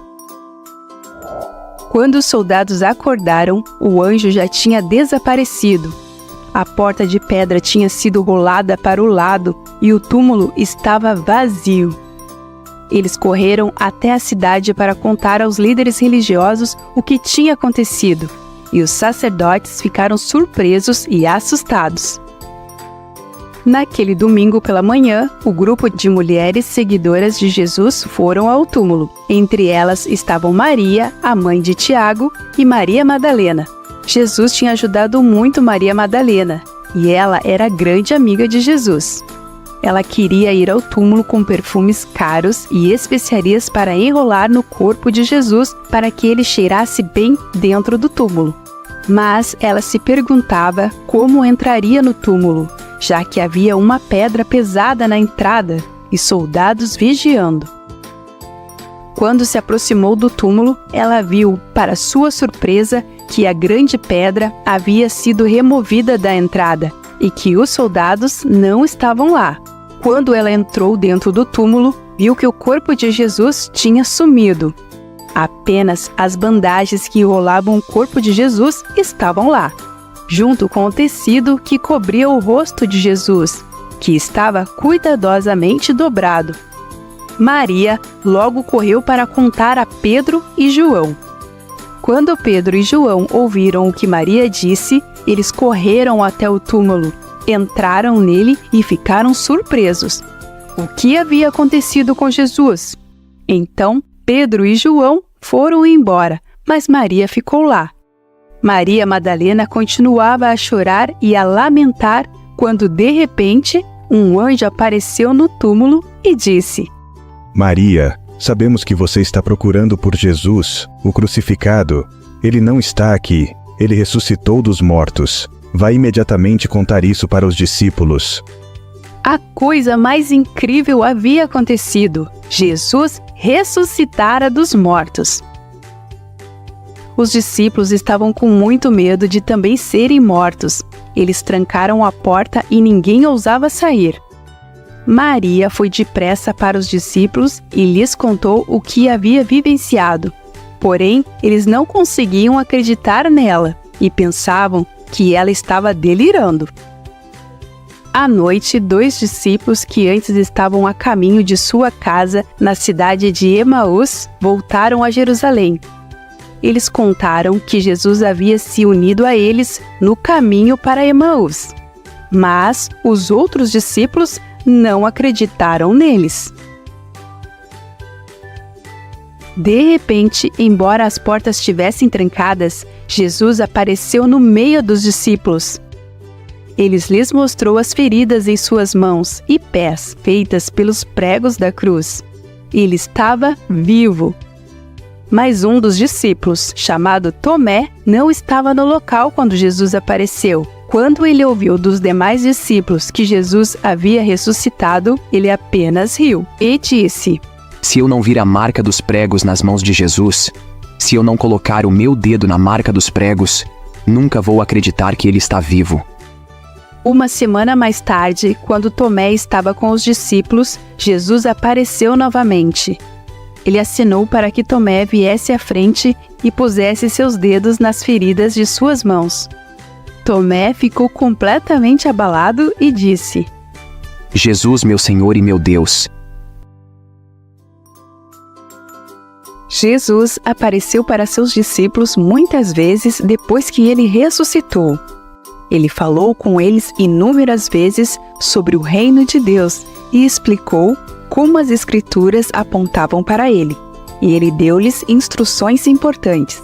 Quando os soldados acordaram, o anjo já tinha desaparecido. A porta de pedra tinha sido rolada para o lado e o túmulo estava vazio. Eles correram até a cidade para contar aos líderes religiosos o que tinha acontecido, e os sacerdotes ficaram surpresos e assustados. Naquele domingo pela manhã, o grupo de mulheres seguidoras de Jesus foram ao túmulo. Entre elas estavam Maria, a mãe de Tiago, e Maria Madalena. Jesus tinha ajudado muito Maria Madalena, e ela era grande amiga de Jesus. Ela queria ir ao túmulo com perfumes caros e especiarias para enrolar no corpo de Jesus para que ele cheirasse bem dentro do túmulo. Mas ela se perguntava como entraria no túmulo, já que havia uma pedra pesada na entrada e soldados vigiando. Quando se aproximou do túmulo, ela viu, para sua surpresa, que a grande pedra havia sido removida da entrada e que os soldados não estavam lá. Quando ela entrou dentro do túmulo, viu que o corpo de Jesus tinha sumido. Apenas as bandagens que enrolavam o corpo de Jesus estavam lá, junto com o tecido que cobria o rosto de Jesus, que estava cuidadosamente dobrado. Maria logo correu para contar a Pedro e João. Quando Pedro e João ouviram o que Maria disse, eles correram até o túmulo, entraram nele e ficaram surpresos. O que havia acontecido com Jesus? Então Pedro e João foram embora, mas Maria ficou lá. Maria Madalena continuava a chorar e a lamentar quando, de repente, um anjo apareceu no túmulo e disse: Maria, sabemos que você está procurando por Jesus, o crucificado. Ele não está aqui. Ele ressuscitou dos mortos. Vá imediatamente contar isso para os discípulos. A coisa mais incrível havia acontecido. Jesus ressuscitara dos mortos. Os discípulos estavam com muito medo de também serem mortos. Eles trancaram a porta e ninguém ousava sair. Maria foi depressa para os discípulos e lhes contou o que havia vivenciado. Porém, eles não conseguiam acreditar nela e pensavam que ela estava delirando. À noite, 2 discípulos que antes estavam a caminho de sua casa na cidade de Emaús voltaram a Jerusalém. Eles contaram que Jesus havia se unido a eles no caminho para Emaús. Mas os outros discípulos não acreditaram neles. De repente, embora as portas estivessem trancadas, Jesus apareceu no meio dos discípulos. Ele lhes mostrou as feridas em suas mãos e pés feitas pelos pregos da cruz. Ele estava vivo. Mas um dos discípulos, chamado Tomé, não estava no local quando Jesus apareceu. Quando ele ouviu dos demais discípulos que Jesus havia ressuscitado, ele apenas riu e disse: Se eu não vir a marca dos pregos nas mãos de Jesus, se eu não colocar o meu dedo na marca dos pregos, nunca vou acreditar que ele está vivo. Uma semana mais tarde, quando Tomé estava com os discípulos, Jesus apareceu novamente. Ele acenou para que Tomé viesse à frente e pusesse seus dedos nas feridas de suas mãos. Tomé ficou completamente abalado e disse: Jesus, meu Senhor e meu Deus. Jesus apareceu para seus discípulos muitas vezes depois que ele ressuscitou. Ele falou com eles inúmeras vezes sobre o reino de Deus e explicou como as Escrituras apontavam para ele. E ele deu-lhes instruções importantes.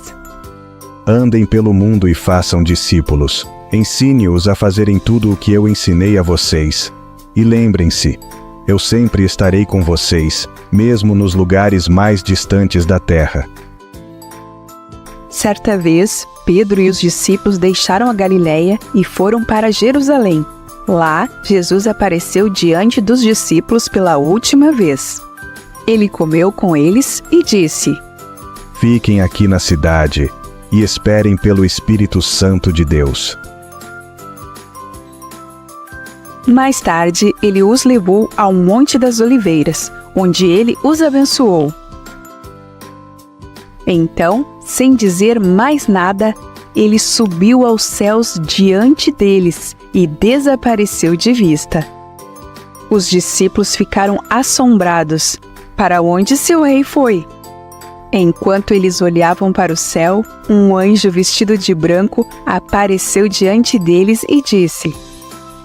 Andem pelo mundo e façam discípulos. Ensine-os a fazerem tudo o que eu ensinei a vocês. E lembrem-se, eu sempre estarei com vocês, mesmo nos lugares mais distantes da terra. Certa vez, Pedro e os discípulos deixaram a Galileia e foram para Jerusalém. Lá, Jesus apareceu diante dos discípulos pela última vez. Ele comeu com eles e disse: Fiquem aqui na cidade e esperem pelo Espírito Santo de Deus. Mais tarde, ele os levou ao Monte das Oliveiras, onde ele os abençoou. Então, sem dizer mais nada, ele subiu aos céus diante deles e desapareceu de vista. Os discípulos ficaram assombrados. Para onde seu rei foi? Enquanto eles olhavam para o céu, um anjo vestido de branco apareceu diante deles e disse: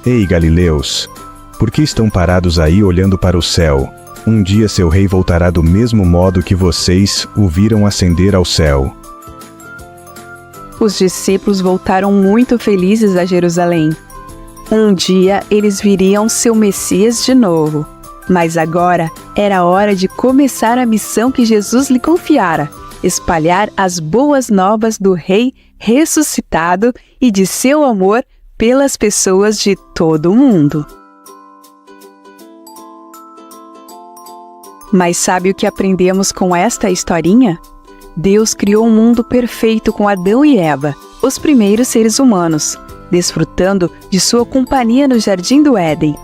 Ei, Galileus, por que estão parados aí olhando para o céu? Um dia seu rei voltará do mesmo modo que vocês o viram ascender ao céu. Os discípulos voltaram muito felizes a Jerusalém. Um dia eles viriam seu Messias de novo. Mas agora era hora de começar a missão que Jesus lhe confiara: espalhar as boas novas do Rei ressuscitado e de seu amor pelas pessoas de todo o mundo. Mas sabe o que aprendemos com esta historinha? Deus criou um mundo perfeito com Adão e Eva, os primeiros seres humanos, desfrutando de sua companhia no Jardim do Éden.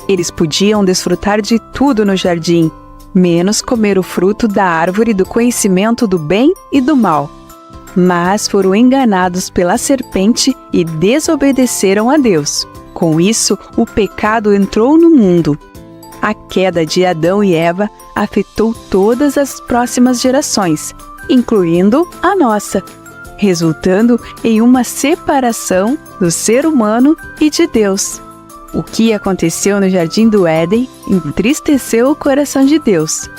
Eles podiam desfrutar de tudo no jardim, menos comer o fruto da árvore do conhecimento do bem e do mal. Mas foram enganados pela serpente e desobedeceram a Deus. Com isso, o pecado entrou no mundo. A queda de Adão e Eva afetou todas as próximas gerações, incluindo a nossa, resultando em uma separação do ser humano e de Deus. O que aconteceu no Jardim do Éden entristeceu o coração de Deus.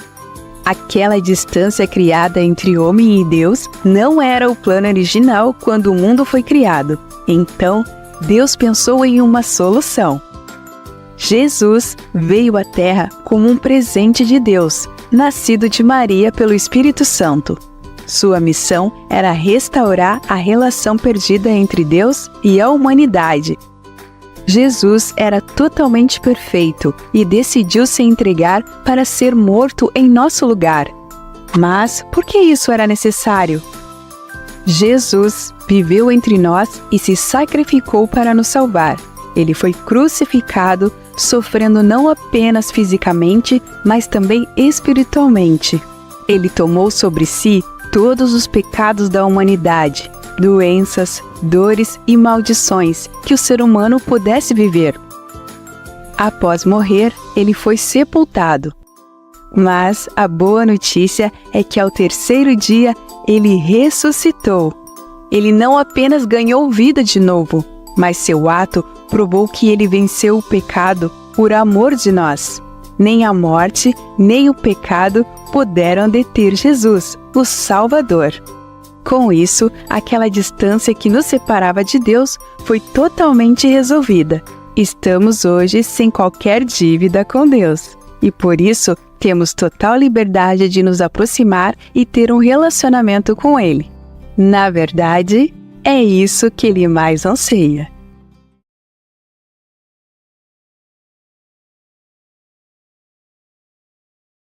Aquela distância criada entre homem e Deus não era o plano original quando o mundo foi criado. Então, Deus pensou em uma solução. Jesus veio à Terra como um presente de Deus, nascido de Maria pelo Espírito Santo. Sua missão era restaurar a relação perdida entre Deus e a humanidade. Jesus era totalmente perfeito e decidiu se entregar para ser morto em nosso lugar. Mas por que isso era necessário? Jesus viveu entre nós e se sacrificou para nos salvar. Ele foi crucificado, sofrendo não apenas fisicamente, mas também espiritualmente. Ele tomou sobre si todos os pecados da humanidade, doenças, dores e maldições que o ser humano pudesse viver. Após morrer, ele foi sepultado. Mas a boa notícia é que ao terceiro dia ele ressuscitou. Ele não apenas ganhou vida de novo, mas seu ato provou que ele venceu o pecado por amor de nós. Nem a morte, nem o pecado puderam deter Jesus, o Salvador. Com isso, aquela distância que nos separava de Deus foi totalmente resolvida. Estamos hoje sem qualquer dívida com Deus. E por isso, temos total liberdade de nos aproximar e ter um relacionamento com Ele. Na verdade, é isso que Ele mais anseia.